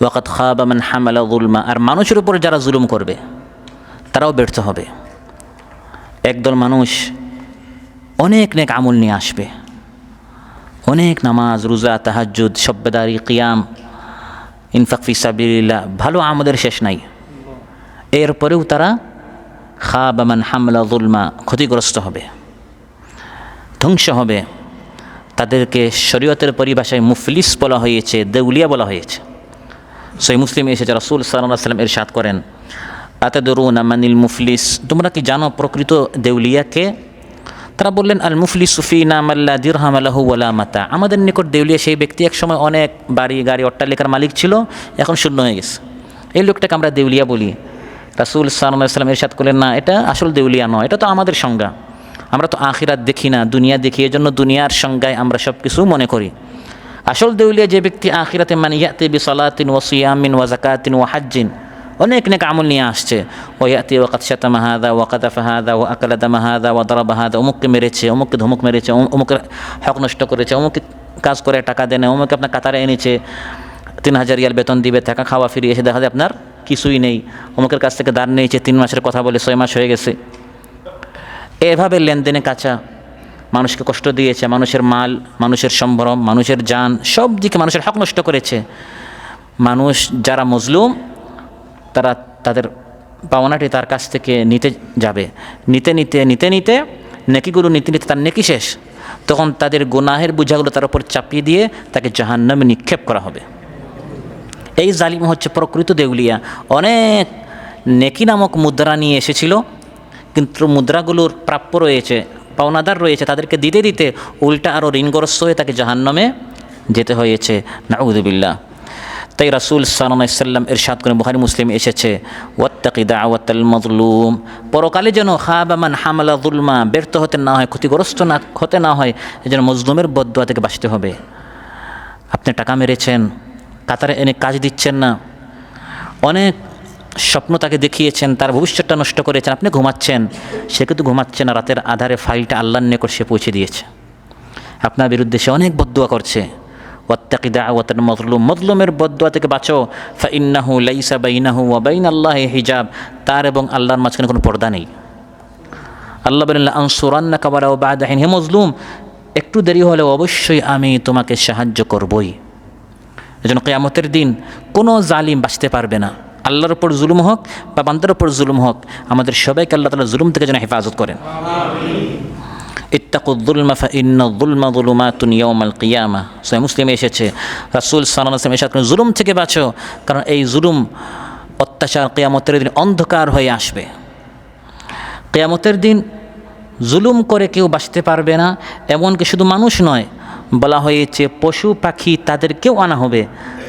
ওয়াকাদ খাবা মান হামালা যুলমা। আর মানুষের উপর যারা জুলুম করবে তারাও ব্যর্থ হবে। একদল মানুষ অনেক নেক আমল নিয়ে আসবে, অনেক নামাজ রোজা তাহাজ্জুদ শব্বেদারি কিয়াম ইনফাক ফি সাবিলিল্লাহ, ভালো আমলের শেষ নাই। এরপরেও তারা খাবা মান হামালা যুলমা, ক্ষতিগ্রস্ত হবে, ধ্বংস হবে। তাদেরকে শরীয়তের পরিভাষায় মুফলিস বলা হয়েছে, দেউলিয়া বলা হয়েছে। সহিহ মুসলিমে এসেছে রাসূল সাল্লাল্লাহু আলাইহি ওয়াসাল্লাম ইরশাদ করেন, আতাদরুনা মানিল মুফলিস, তোমরা কি জানো প্রকৃত দেউলিয়া কে? তারা বললেন, আল মুফলিসু ফিনা মান লা দিরহাম লাহু ওয়ালা মাতা, আমাদের নিকট দেউলিয়া সেই ব্যক্তি একসময় অনেক বাড়ি গাড়ি অট্টালিকার মালিক ছিল, এখন শূন্য হয়ে গেছে, এই লোকটাকে আমরা দেউলিয়া বলি। রাসূল সাল্লাল্লাহু আলাইহি ওয়াসাল্লাম ইরশাদ করলেন, না, এটা আসল দেউলিয়া নয়, এটা তো আমাদের সংজ্ঞা, আমরা তো আখিরাত দেখি না, দুনিয়া দেখি, এজন্য দুনিয়ার সংজ্ঞায় আমরা সব কিছু মনে করি। আসল দেউলিয়া যে ব্যক্তি আখিরাতে মান ইয়াতি বিসালাতিন ওয়া সিয়ামিন ওয়া যাকাতিন ওয়া হাজ্জিন, অনেক নেক আমল নিয়ে আসছে, ও ইয়াতি ওয়া কাদ শাতামা হাযা ওয়া কাযাফা হাযা ওয়া আকালা দামা হাযা ওয়া দারাবা হাযা, অমুককে মেরেছে, অমুককে ধমক মেরেছে, অমুকের হক নষ্ট করেছে, অমুক কাজ করে টাকা দেয় না, অমুকে আপনার কাতারে এনেছে, 3000 রিয়াল বেতন দিবে, টাকা খাওয়া ফিরে এসে দেখা যায় আপনার কিছুই নেই, অমুকের কাছ থেকে দান নিয়েছে 3 মাসের কথা বলে 6 মাস হয়ে গেছে। এভাবে লেনদেনে কাঁচা, মানুষকে কষ্ট দিয়েছে, মানুষের মাল, মানুষের সম্ভ্রম, মানুষের জান, সব দিকে মানুষের হক নষ্ট করেছে। মানুষ যারা মজলুম তারা তাদের পাওনাটি তার কাছ থেকে নিতে যাবে, নিতে নিতে নিতে নিতে নেকিগুলো নিতে নিতে তার নেকি শেষ, তখন তাদের গুনাহের বোঝাগুলো তার উপর চাপিয়ে দিয়ে তাকে জাহান্নামে নিক্ষেপ করা হবে। এই জালিম হচ্ছে প্রকৃত দেউলিয়া। অনেক নেকি নামক মুদ্রা নিয়ে এসেছিল, কিন্তু মুদ্রাগুলোর প্রাপ্য রয়েছে, পাওনাদার রয়েছে, তাদেরকে দিতে দিতে উল্টা আরও ঋণগ্রস্ত হয়ে তাকে জাহান্নামে যেতে হয়েছে, নাউযুবিল্লাহ। তাই রাসূল সাল্লাল্লাহু আলাইহি ওয়াসাল্লাম ইরশাদ করেন, বুখারী মুসলিম এসেছে, ওয়াত্তাকি দাওয়াতাল মাজলুম, পরকালে যেন খাবা মান হামালা যুলমা, ব্যর্থ হতে না হয়, ক্ষতিগ্রস্ত না হতে না হয়, যেন মজলুমের বদদুয়া থেকে বাঁচতে হবে। আপনি টাকা মেরেছেন, কাতারে এনে কাজ দিচ্ছেন না, অনেক স্বপ্ন তাকে দেখিয়েছেন, তার ভবিষ্যৎটা নষ্ট করেছেন, আপনি ঘুমাচ্ছেন, সে কিন্তু ঘুমাচ্ছে না, রাতের আধারে ফাইলটা আল্লাহর নিকট সে পৌঁছে দিয়েছে, আপনার বিরুদ্ধে সে অনেক বদদুয়া করছে। ওয়াত্তাকি দাওয়াতাল মাজলুম, মজলুমের বদদুয়া থেকে বাঁচো, ফাইন্নাহু লাইসা বাইনাহু ওয়া বাইনাল্লাহি হিজাব, তার এবং আল্লাহর মাঝখানে কোনো পর্দা নেই। আল্লাহ বলেন, আনসুরান্নাকা ওয়ালাউ বা'দা হিন, হে মজলুম, একটু দেরি হলেও অবশ্যই আমি তোমাকে সাহায্য করবই। এজন্য কিয়ামতের দিন কোনো জালিম বাঁচতে পারবে না। আল্লাহর উপর জুলুম হোক বা বান্দার উপর জুলুম হোক, আমাদের সবাইকে আল্লাহ তাআলা জুলুম থেকে যেন হেফাজত করেন। ইত্তাকুয যুলমা ফাইন্নায যুলমা যুলুমাতুন ইয়াওমাল কিয়ামাহ, সহিহ মুসলিমে এসেছে, রাসূল সাল্লাল্লাহু আলাইহি ওয়াসাল্লাম ইরশাদ করেন, জুলুম থেকে বাঁচো, কারণ এই জুলুম অত্যাচার কিয়ামতের দিন অন্ধকার হয়ে আসবে। কিয়ামতের দিন জুলুম করে কেউ বাঁচতে পারবে না, এমনকি শুধু মানুষ নয়, বলা হয়েছে পশু পাখি তাদেরকেও আনা হবে,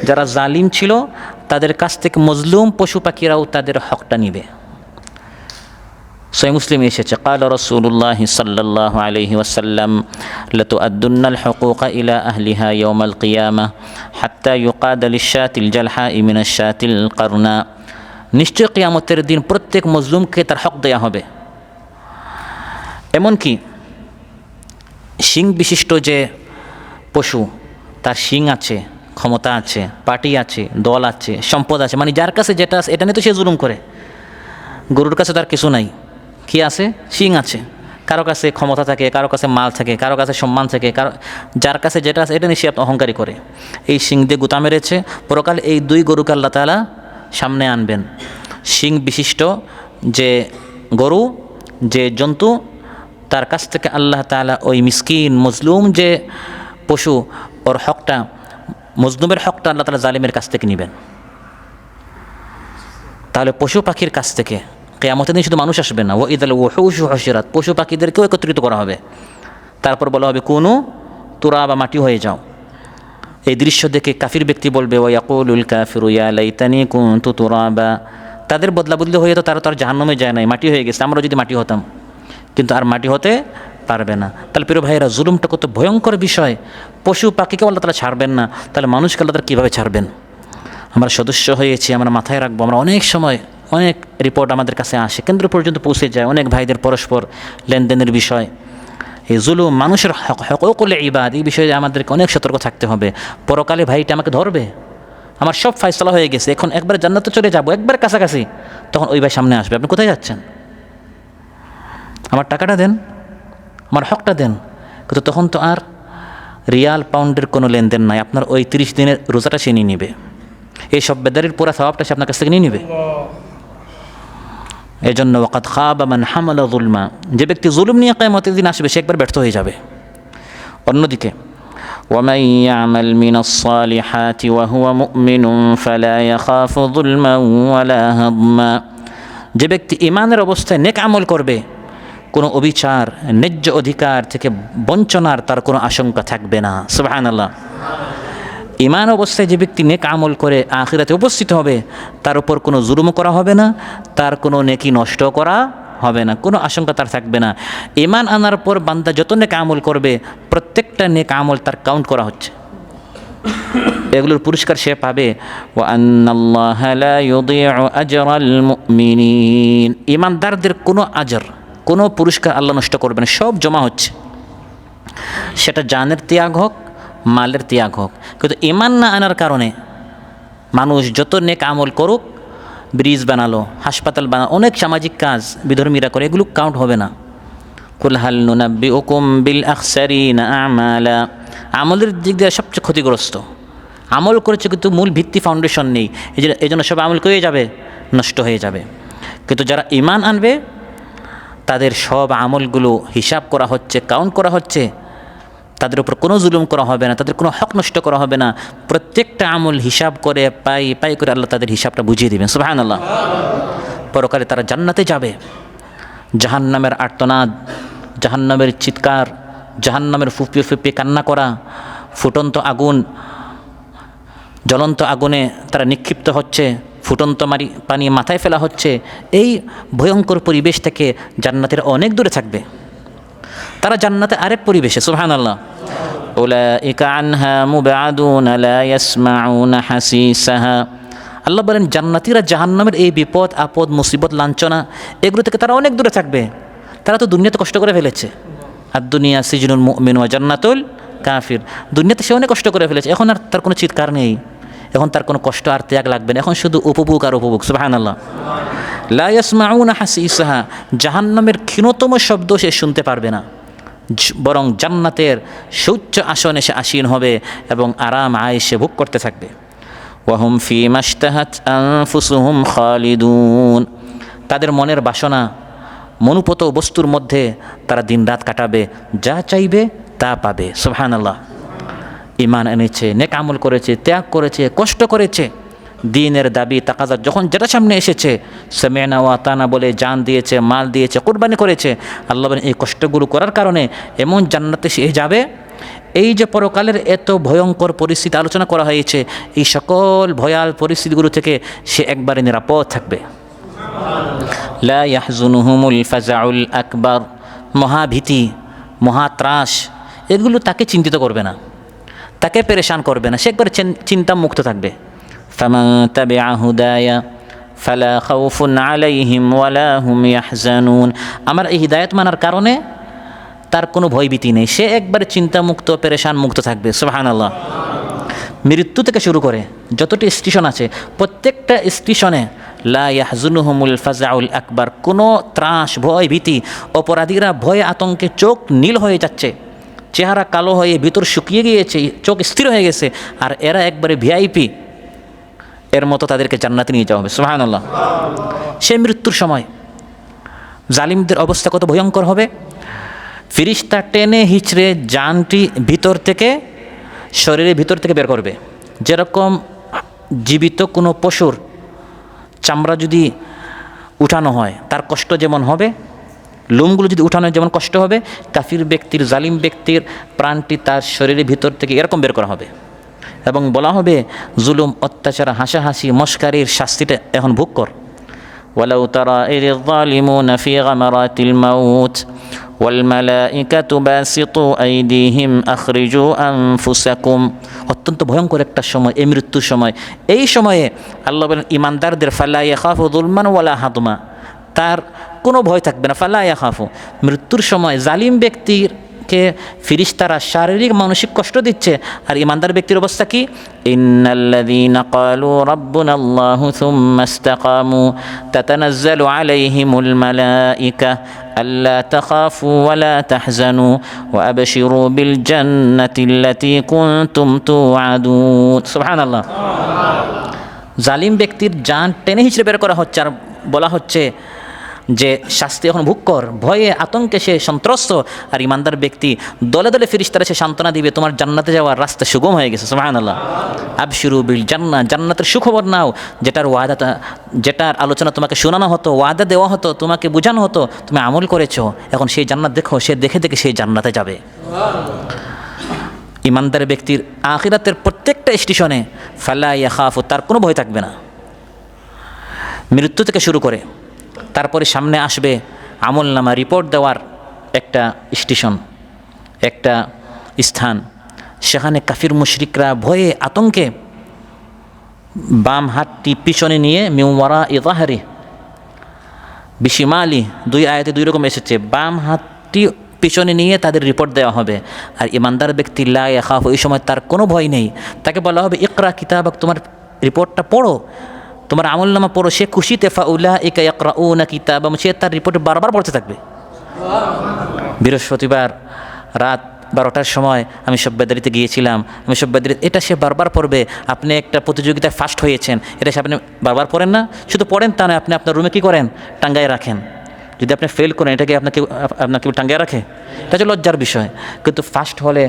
যারা জালিম ছিল তাদের কাছ থেকে মজলুম পশু পাখিরাও তাদের হকটা নিবে। সহিহ মুসলিমে এসেছে, ক্বালা রাসূলুল্লাহ সাল্লাল্লাহু আলাইহি ওয়াসাল্লাম, লাতুআদ্দুন্নাল হুকুকা ইলা আহলিহা ইয়াওমাল কিয়ামাহ হাত্তা ইউকাদা লিশ-শাতিল জালহাই মিনাশ-শাতিল কারনা, নিশ্চয় কিয়ামতের দিন প্রত্যেক মজলুমকে তার হক দেয়া হবে। এমনকি শিং বিশিষ্ট যে পশু, তার শিং আছে, ক্ষমতা আছে, পার্টি আছে, দল আছে, সম্পদ আছে, মানে যার কাছে যেটা আছে এটা নিয়ে তো সে জুলুম করে। গরুর কাছে তার কিছু নাই, কি আছে? শিং আছে। কারো কাছে ক্ষমতা থাকে, কারো কাছে মাল থাকে, কারো কাছে সম্মান থাকে, যার কাছে যেটা আছে এটা নিয়ে সে অহংকারী করে। এই শিং দিয়ে গুতা মেরেছে, পরকাল এই দুই গরুকে আল্লাহ তাআলা সামনে আনবেন। শিং বিশিষ্ট যে গরু, যে জন্তু, তার কাছ থেকে আল্লাহ তাআলা ওই মিসকিন মজলুম যে পশু, ওর হকটা, মজলুমের হকটা আল্লাহ তাআলা জালিমের কাছ থেকে নেবেন। তাহলে পশু পাখির কাছ থেকে কিয়ামতের দিন শুধু মানুষ আসবে না, ওয়াইদাল ওহুশু হুশিরাত, পশু পাখিদেরকেও একত্রিত করা হবে। তারপর বলা হবে, কুনু তুরাবা, মাটি হয়ে যাও। এই দৃশ্য দেখে কাফির ব্যক্তি বলবে, ওয়া ইয়াকুলুল কাফিরু ইয়া লাইতানি কুনতু তুরাবা, তাদের বদলা বদলি হয়ে তো তার জাহান্নামে যায় নাই, মাটি হয়ে গেছে, আমরা যদি মাটি হতাম, কিন্তু আর মাটি হতে পারবে না। তাহলে প্রিয় ভাইয়েরা, জুলুমটা কত ভয়ঙ্কর বিষয়। পশু পাখিকে আল্লাহ তাআলা ছাড়বেন না, তাহলে মানুষকে আল্লাহ তাআলা কীভাবে ছাড়বেন? আমরা সদস্য হয়েছি, আমরা মাথায় রাখবো। আমরা অনেক সময় অনেক রিপোর্ট আমাদের কাছে আসে, কেন্দ্র পর্যন্ত পৌঁছে যায়, অনেক ভাইদের পরস্পর লেনদেনের বিষয়। এই জুলুম, মানুষের হুকুকুল ইবাদ, এই বিষয়ে আমাদেরকে অনেক সতর্ক থাকতে হবে। পরকালে ভাইটা আমাকে ধরবে, আমার সব ফায়সালা হয়ে গেছে, এখন একবার জান্নাতে চলে যাব, একবার কাছাকাছি, তখন ওই ভাই সামনে আসবে, আপনি কোথায় যাচ্ছেন? আমার টাকাটা দেন, আমার হকটা দেন। কিন্তু তখন তো আর রিয়াল পাউন্ডের কোনো লেনদেন নাই, আপনার ওই 30 দিনের রোজাটা সে নিয়ে নেবে, এই সব বেদারির পুরা সওয়াবটা সে আপনার কাছ থেকে নিয়ে নেবে। এই জন্য ওয়াকাদ খাবা মান হামালা যুলমা, যে ব্যক্তি জুলুম নিয়ে কিয়ামতের দিন আসবে সে একবার ব্যর্থ হয়ে যাবে। অন্যদিকে ومن يعمل من الصالحات وهو مؤمن فلا يخاف ظلما ولا هضما। যে ব্যক্তি ঈমানের অবস্থায় নেক আমল করবে, কোনো অবিচার ন্যায্য অধিকার থেকে বঞ্চনার তার কোনো আশঙ্কা থাকবে না। সুবহানাল্লাহ। ঈমান অবস্থায় যে ব্যক্তি নেক আমল করে আখিরাতে উপস্থিত হবে, তার উপর কোনো জুলুম করা হবে না, তার কোনো নেকি নষ্ট করা হবে না, কোনো আশঙ্কা তার থাকবে না। ঈমান আনার পর বান্দা যত নেক আমল করবে, প্রত্যেকটা নেক আমল তার কাউন্ট করা হচ্ছে, এগুলোর পুরস্কার সে পাবে। ওয়া আন্নাল্লাহা লা ইউদিউ আজরাল মুমিনিন। ঈমানদারদের কোনো আজর, কোনো পুরস্কার আল্লাহ নষ্ট করবে না, সব জমা হচ্ছে। সেটা জানের ত্যাগ হোক, মালের ত্যাগ হোক। কিন্তু ঈমান না আনার কারণে মানুষ যত নেক আমল করুক, ব্রিজ বানালো, হাসপাতাল বানালো, অনেক সামাজিক কাজ বিধর্মীরা করে, এগুলো কাউন্ট হবে না। কুল হাল নুনাব্বিউকুম বিল আখসারিনা আমালা। আমলের দিক দিয়ে সবচেয়ে ক্ষতিগ্রস্ত। আমল করেছে কিন্তু মূল ভিত্তি ফাউন্ডেশন নেই, এই জন্য সব আমল হয়ে যাবে, নষ্ট হয়ে যাবে। কিন্তু যারা ঈমান আনবে, তাদের সব আমলগুলো হিসাব করা হচ্ছে, কাউন্ট করা হচ্ছে, তাদের উপর কোনো জুলুম করা হবে না, তাদের কোনো হক নষ্ট করা হবে না। প্রত্যেকটা আমল হিসাব করে পাই পাই করে আল্লাহ তাদের হিসাবটা বুঝিয়ে দেবেন। সুবহানাল্লাহ। পরকালে তারা জান্নাতে যাবে। জাহান্নামের আর্তনাদ, জাহান্নামের চিৎকার, জাহান্নামের ফুপিয়ে ফুপিয়ে কান্না করা, ফুটন্ত আগুন, জ্বলন্ত আগুনে তারা নিক্ষিপ্ত হচ্ছে, ফুটন্ত পানি মাথায় ফেলা হচ্ছে, এই ভয়ঙ্কর পরিবেশ থেকে জান্নাতের অনেক দূরে থাকবে। তারা জান্নাতে আরেক পরিবেশে। সুবহানাল্লাহ। উলাইকা আনহা মুবআদুন লা ইয়াসমাউনা হাসিসাহা। আল্লাহ বলেন জান্নাতীরা জাহান্নামের এই বিপদ আপদ মুসিবত লাঞ্ছনা এগুলো থেকে তারা অনেক দূরে থাকবে। তারা তো দুনিয়াতে কষ্ট করে ফেলেছে। আর দুনিয়া সিজনুল মুমিন ওয়া জান্নাতুল কাফির। দুনিয়াতে সে অনেক কষ্ট করে ফেলেছে, এখন আর তার কোনো চিৎকার নেই, এখন তার কোনো কষ্ট আর ত্যাগ লাগবে না, এখন শুধু উপভোগ আর উপভোগ। সুবহানাল্লাহ। লা ইয়াসমাউনা হাসিসাহা। জাহান্নামের ক্ষীণতম শব্দ সে শুনতে পারবে না, বরং জান্নাতের সুউচ্চ আসনে সে আসীন হবে এবং আরাম আয়েশে ভোগ করতে থাকবে। ওয়াহুম ফীমা ইশতাহাত আনফুসুহুম খালিদুন। তাদের মনের বাসনা, মনোপত বস্তুর মধ্যে তারা দিনরাত কাটাবে, যা চাইবে তা পাবে। সুবহানাল্লাহ। ঈমান এনেছে, নেক আমল করেছে, ত্যাগ করেছে, কষ্ট করেছে, দিনের দাবি তাকাজা যখন যেটা সামনে এসেছে সামি'না ওয়া আতানা বলে জান দিয়েছে, মাল দিয়েছে, কুরবানি করেছে। আল্লাহ বলেন এই কষ্টগুলো করার কারণে এমন জান্নাতে সে যাবে। এই যে পরকালের এত ভয়ঙ্কর পরিস্থিতি আলোচনা করা হয়েছে, এই সকল ভয়াল পরিস্থিতিগুলো থেকে সে একবারে নিরাপদ থাকবে। লা ইয়াহজুনুহুমুল ফাজাউল আকবার। মহাভীতি, মহাত্রাস এগুলো তাকে চিন্তিত করবে না, তাকে পেরেশান করবে না, সে একবারে চিন্তা মুক্ত থাকবে। ফামান তাবিআ হুদায়া ফালা খাউফুন আলাইহিম ওয়ালা হুম ইয়াহজানুন। আমার এই হিদায়াত মানার কারণে তার কোনো ভয়ভীতি নেই, সে একবারে চিন্তামুক্ত, পেরেশান মুক্ত থাকবে। সুবহানাল্লাহ। মৃত্যু থেকে শুরু করে যতটি স্টেশন আছে, প্রত্যেকটা স্টেশনে লা ইয়াহজুনুহুমুল ফাজাউল আকবার। কোনো ত্রাস, ভয়, ভীতি, অপরাধীরা ভয়ে আতঙ্কে চোখ নীল হয়ে যাচ্ছে, চেহারা কালো হয়ে ভিতর শুকিয়ে গিয়েছে, চোখ স্থির হয়ে গেছে, আর এরা একবারে ভিআইপি এর মতো তাদেরকে জান্নাতে নিয়ে যাওয়া হবে। সুবহানাল্লাহ। সে মৃত্যুর সময় জালিমদের অবস্থা কত ভয়ঙ্কর হবে। ফিরিস্তা টেনে হিচড়ে জানটি ভিতর থেকে, শরীরের ভিতর থেকে বের করবে। যেরকম জীবিত কোনো পশুর চামড়া যদি উঠানো হয় তার কষ্ট যেমন হবে, লোমগুলো যদি উঠানো যেমন কষ্ট হবে, কাফির ব্যক্তির, জালিম ব্যক্তির প্রাণটি তার শরীরের ভিতর থেকে এরকম বের করা হবে এবং বলা হবে জুলুম, অত্যাচার, হাসাহাসি, মস্কারির শাস্তিটা এখন ভোগ কর। ওয়ালাউ তারা ইযিয যালিমুনা ফি গামারাতিল মাউত ওয়াল মালাইকাতু বাসিতু আইদিহিম আখরিজু আনফুসাকুম। অত্যন্ত ভয়ঙ্কর একটা সময় এই মৃত্যুর সময়। এই সময়ে আল্লাহ বলেন ঈমানদারদের ফালা ইয়াখাফু যুলমান ওয়ালা হাদমা, তার কোনো ভয় থাকবে না। ফালা ইয়াখাফু। মৃত্যুর সময় জালিম ব্যক্তিরকে ফিরিস্তারা শারীরিক মানসিক কষ্ট দিচ্ছে, আর ঈমানদার ব্যক্তির অবস্থা কি? ইন্নাল্লাযীনা ক্বালু রাব্বুনাল্লাহু সুম্মা ইসতাকামু তাতানাজ্জালু আলাইহিমুল মালাইকা আল্লা তাখাফু ওয়া লা তাহজানু ওয়া আবশিরু বিল জান্নাতিল্লাতী কুনতুম তুআদুন। সুবহানাল্লাহ। জালিম ব্যক্তির জান টেনে হিচড়ে বের করা হচ্ছে আর বলা হচ্ছে যে শাস্তি এখন ভোগ কর, ভয়ে আতঙ্কে সে সন্ত্রস্ত। আর ইমানদার ব্যক্তি দলে দলে ফেরেশতারা সে সান্ত্বনা দিবে, তোমার জান্নাতে যাওয়ার রাস্তা সুগম হয়ে গেছে। সুবহানাল্লাহ। আবশিরু বিল জান্নাহ, জান্নাতের সুখবর নাও, যেটার আলোচনা তোমাকে শোনানো হতো, ওয়াদা দেওয়া হতো, তোমাকে বোঝানো হতো, তুমি আমল করেছো, এখন সেই জান্নাত দেখো, সে দেখে দেখে সেই জান্নাতে যাবে। ইমানদার ব্যক্তির আখিরাতের প্রত্যেকটা স্টেশনে ফালা ইয়াখাফু, তার কোনো ভয় থাকবে না। মৃত্যু থেকে শুরু করে তারপরে সামনে আসবে আমলনামা রিপোর্ট দেওয়ার একটা স্টেশন, একটা স্থান। সেখানে কাফির মুশরিকরা ভয়ে আতঙ্কে বাম হাতটি পিছনে নিয়ে মিওয়ারা ইজাহারি বিশিমালি, দুই আয়াতে দুই রকম এসেছে, বাম হাতটি পিছনে নিয়ে তাদের রিপোর্ট দেওয়া হবে। আর ইমানদার ব্যক্তি লা ইয়াখাফু, এই সময় তার কোনো ভয় নেই। তাকে বলা হবে ইকরা কিতাবাক, তোমার রিপোর্টটা পড়ো, তোমার আমলনামা পড়ো। সে খুশিতে ফাউলাইকা ইয়াকরাউনা কিতাবাহুম, সে তার রিপোর্ট বারবার পড়তে থাকবে। বৃহস্পতিবার রাত 12টার সময় আমি সব্বাদারিতে গিয়েছিলাম, আমি সব্বাদারি, এটা সে বারবার পড়বে। আপনি একটা প্রতিযোগিতায় ফার্স্ট হয়েছেন, এটা সে আপনি বারবার পড়েন না, শুধু পড়েন তা নয়, আপনি আপনার রুমে কী করেন, টাঙ্গায় রাখেন। যদি আপনি ফেল করেন, এটাকে আপনাকে টাঙ্গায় রাখে, এটা হচ্ছে লজ্জার বিষয়। কিন্তু ফার্স্ট হলে,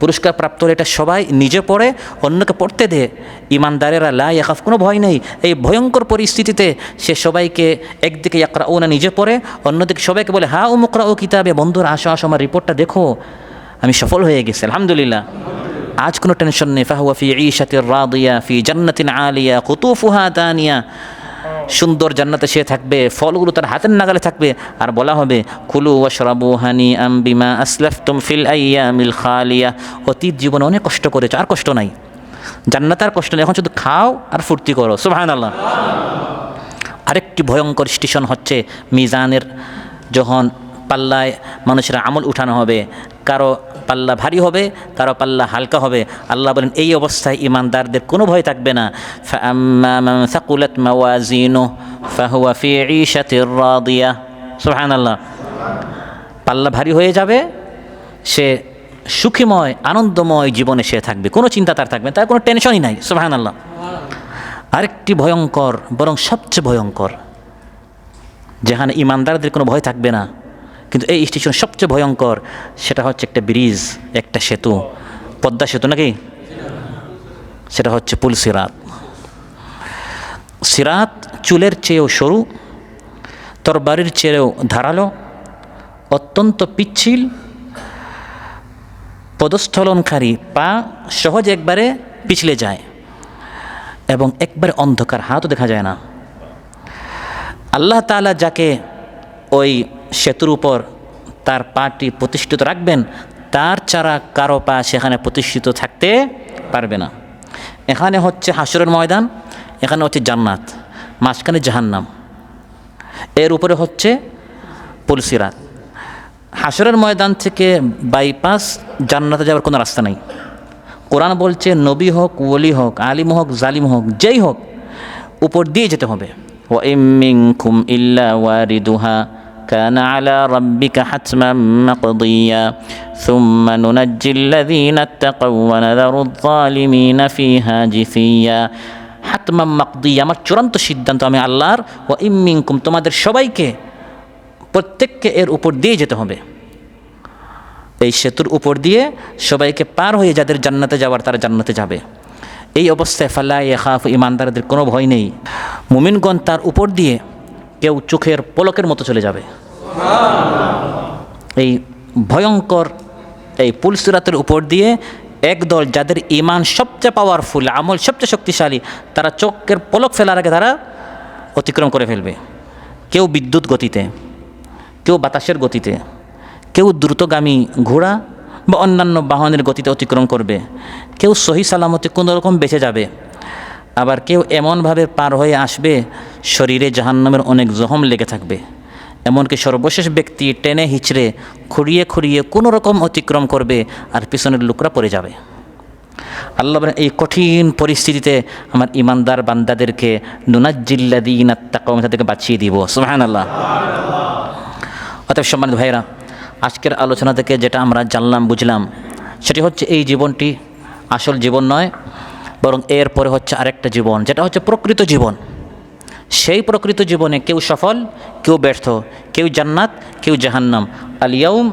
পুরস্কার প্রাপ্ত হলে এটা সবাই নিজে পড়ে, অন্যকে পড়তে দেয়। ইমানদারেরা লা ইয়াখাফ, কোনো ভয় নেই। এই ভয়ঙ্কর পরিস্থিতিতে সে সবাইকে একদিকে ইয়াকরাউনা নিজে পড়ে, অন্যদিকে সবাইকে বলে হা উমুকরাউ কিতাবে, বন্ধুরা আসো আসো আমার রিপোর্টটা দেখো, আমি সফল হয়ে গেছি আলহামদুলিল্লাহ। আজ কোনো টেনশন নেই। ফাহুয়া ফি ঈশাতির রাদিয়া ফি জান্নাতিন আলিয়া কুতুফুহা দানিয়া, সুন্দর জান্নাতে সে থাকবে, ফলগুলো তার হাতের নাগালে থাকবে। আর বলা হবে কুলু ওয়াশরাবু হানিআম বিমা আসলাফতুম ফিল আইয়ামিল খালিয়া, অতীত জীবনে অনেক কষ্ট করেছো, আর কষ্ট নাই, জান্নাতে আর কষ্ট নেই, এখন শুধু খাও আর ফুর্তি করো। সুবহানাল্লাহ। আরেকটি ভয়ঙ্কর স্টেশন হচ্ছে মিজানের, যখন পাল্লায় মানুষের আমল উঠানো হবে, কারো পাল্লা ভারী হবে, কারো পাল্লা হালকা হবে। আল্লাহ বলেন এই অবস্থায় ইমানদারদের কোনো ভয় থাকবে না। ফাআম্মা মান সাকুলাত মাওয়াজিনুহু ফাহুয়া ফি ঈশাতির রাদিয়া। সুবহানাল্লাহ। পাল্লা ভারী হয়ে যাবে, সে সুখীময় আনন্দময় জীবনে সে থাকবে, কোনো চিন্তা তার থাকবে, তার কোনো টেনশনই নাই। সুবহানাল্লাহ। আরেকটি ভয়ঙ্কর, বরং সবচেয়ে ভয়ঙ্কর, যেখানে ইমানদারদের কোনো ভয় থাকবে না, কিন্তু এই স্টেশন সবচেয়ে ভয়ঙ্কর, সেটা হচ্ছে একটা ব্রিজ, একটা সেতু, পদ্মা সেতু নাকি, সেটা হচ্ছে পুল সিরাত। সিরাত চুলের চেয়েও সরু, তরবারির চেয়েও ধারালো, অত্যন্ত পিচ্ছিল, পদস্থলনকারী পা সহজে একবারে পিছলে যায়, এবং একবারে অন্ধকার, হাতও দেখা যায় না। আল্লাহ তাআলা যাকে ওই সেতুর উপর তার পাটি প্রতিষ্ঠিত রাখবেন, তার ছাড়া কারো পা সেখানে প্রতিষ্ঠিত থাকতে পারবে না। এখানে হচ্ছে হাসরের ময়দান, এখানে হচ্ছে জান্নাত, মাঝখানে জাহান্নাম, এর উপরে হচ্ছে পুল সিরাত। হাসরের ময়দান থেকে বাইপাস জান্নাতে যাওয়ার কোনো রাস্তা নেই। কোরআন বলছে নবী হোক, ওলি হোক, আলিম হোক, জালিম হোক, যেই হোক, উপর দিয়ে যেতে হবে। ওয়া ইম মিনকুম ইল্লা ওয়ারিদুহা কানা আলা রাব্বিকা হাতমান মাকদিয়া সুম্মা নুনাজ্জিল লাযীনা ইত্তাকাউ ওয়া নাযারুয যালিমিনা ফীহা জিসিয়া। হাতমান মাকদিয়া, আমার চূড়ান্ত সিদ্ধান্ত আমি আল্লাহর। ওয়া ইম মিনকুম, তোমাদের সবাইকে, প্রত্যেককে এর উপর দিয়ে যেতে হবে। এই সেতুর উপর দিয়ে সবাইকে পার হয়ে যাদের জান্নাতে যাওয়ার তারা জান্নাতে যাবে। এই অবস্থায় ফালা ইয়াখাফু, ইমানদারদের কোনো ভয় নেই। মুমিনগণ তার উপর দিয়ে কেউ চোখের পলকের মতো চলে যাবে। এই ভয়ঙ্কর এই পুল সিরাতের উপর দিয়ে একদল যাদের ঈমান সবচেয়ে পাওয়ারফুল, আমল সবচেয়ে শক্তিশালী, তারা চোখের পলক ফেলার আগে তারা অতিক্রম করে ফেলবে। কেউ বিদ্যুৎ গতিতে, কেউ বাতাসের গতিতে, কেউ দ্রুতগামী ঘোড়া বা অন্যান্য বাহনের গতিতে অতিক্রম করবে, কেউ সহি সালামতে কোনো রকম বেঁচে যাবে, আবার কেউ এমনভাবে পার হয়ে আসবে শরীরে জাহান্নামের অনেক জখম লেগে থাকবে। এমনকি সর্বশেষ ব্যক্তি টেনে হিচড়ে খুঁড়িয়ে খুঁড়িয়ে কোনো রকম অতিক্রম করবে, আর পিছনের লোকরা পড়ে যাবে। আল্লাহ বলেন এই কঠিন পরিস্থিতিতে আমার ইমানদার বান্দাদেরকে নুনাজ্জিল্লাযীনা তাকাউ, তাদেরকে বাঁচিয়ে দিব। সুবহানাল্লাহ। অতএব সম্মানিত ভাইরা, আজকের আলোচনা থেকে যেটা আমরা জানলাম বুঝলাম, সেটি হচ্ছে এই জীবনটি আসল জীবন নয়, বরং এর পরে হচ্ছে আরেকটা জীবন, যেটা হচ্ছে প্রকৃত জীবন। সেই প্রকৃত জীবনে কেউ সফল, কেউ ব্যর্থ, কেউ জান্নাত, কেউ জাহান্নাম। আল ইয়াউম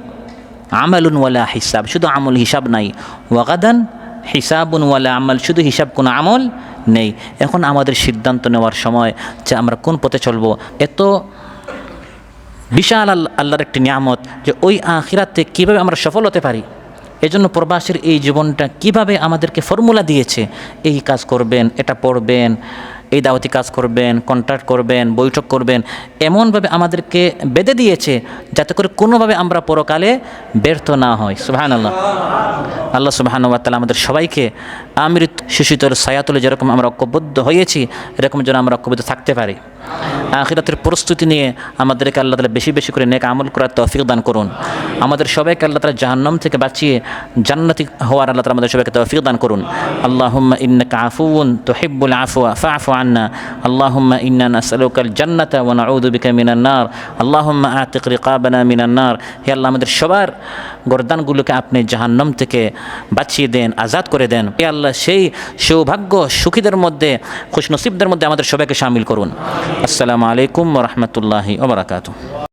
আমালুন ওয়ালা হিসাব, শুধু আমল হিসাব নাই। ওয়াগাদান হিসাবুন ওয়ালা আমাল, শুধু হিসাব কোনো আমল নেই। এখন আমাদের সিদ্ধান্ত নেওয়ার সময় যে আমরা কোন পথে চলবো। এত বিশাল আল্লাহর একটি নিয়ামত যে ওই আখিরাতে কীভাবে আমরা সফল হতে পারি। এজন্য প্রবাসীর এই জীবনটা কিভাবে আমাদেরকে ফর্মুলা দিয়েছে, এই কাজ করবেন, এটা পড়বেন, এই দাওয়াতি কাজ করবেন, কন্ট্রাক্ট করবেন, বৈঠক করবেন, এমনভাবে আমাদেরকে বেঁধে দিয়েছে যাতে করে কোনোভাবে আমরা পরকালে ব্যর্থ না হই। সুবহানাল্লাহ। আল্লাহ সুবহানাহু ওয়া তাআলা আমাদের সবাইকে আমৃত শিশুতোর ছায়াতলে যেরকম আমরা ঐক্যবদ্ধ হয়েছি, এরকম যেন আমরা ঐক্যবদ্ধ থাকতে পারি। আখিরাতের প্রস্তুতি নিয়ে আমাদেরকে আল্লাহ তাআলা বেশি বেশি করে নেক আমল করার তৌফিক দান করুন। আমাদের সবাইকে আল্লাহ তাআলা জাহান্নাম থেকে বাঁচিয়ে জান্নাতি হওয়ার আল্লাহ তাআলা আমাদের সবাইকে তৌফিক দান করুন। আল্লাহুম্মা ইন্নাকা আফুউন তুহিব্বুল আফওয়া ফাআফু আন্না। আল্লাহুম্মা ইন্না নাসআলুকাল জান্নাতা ওয়া নাউযু বিকা মিনান নার। আল্লাহুম্মা আতিক রিকাবানা মিনান নার। হে আল্লাহ, আমাদের সবার গর্দানগুলোকে আপনি জাহান্নাম থেকে বাঁচিয়ে দেন, আজাদ করে দেন। হে আল্লাহ, সেই সৌভাগ্য সুখীদের মধ্যে, খুশনসিবদের মধ্যে আমাদের সবাইকে শামিল করুন। আসসালামু আলাইকুম ওয়া রাহমাতুল্লাহি ওয়া বারাকাতুহু।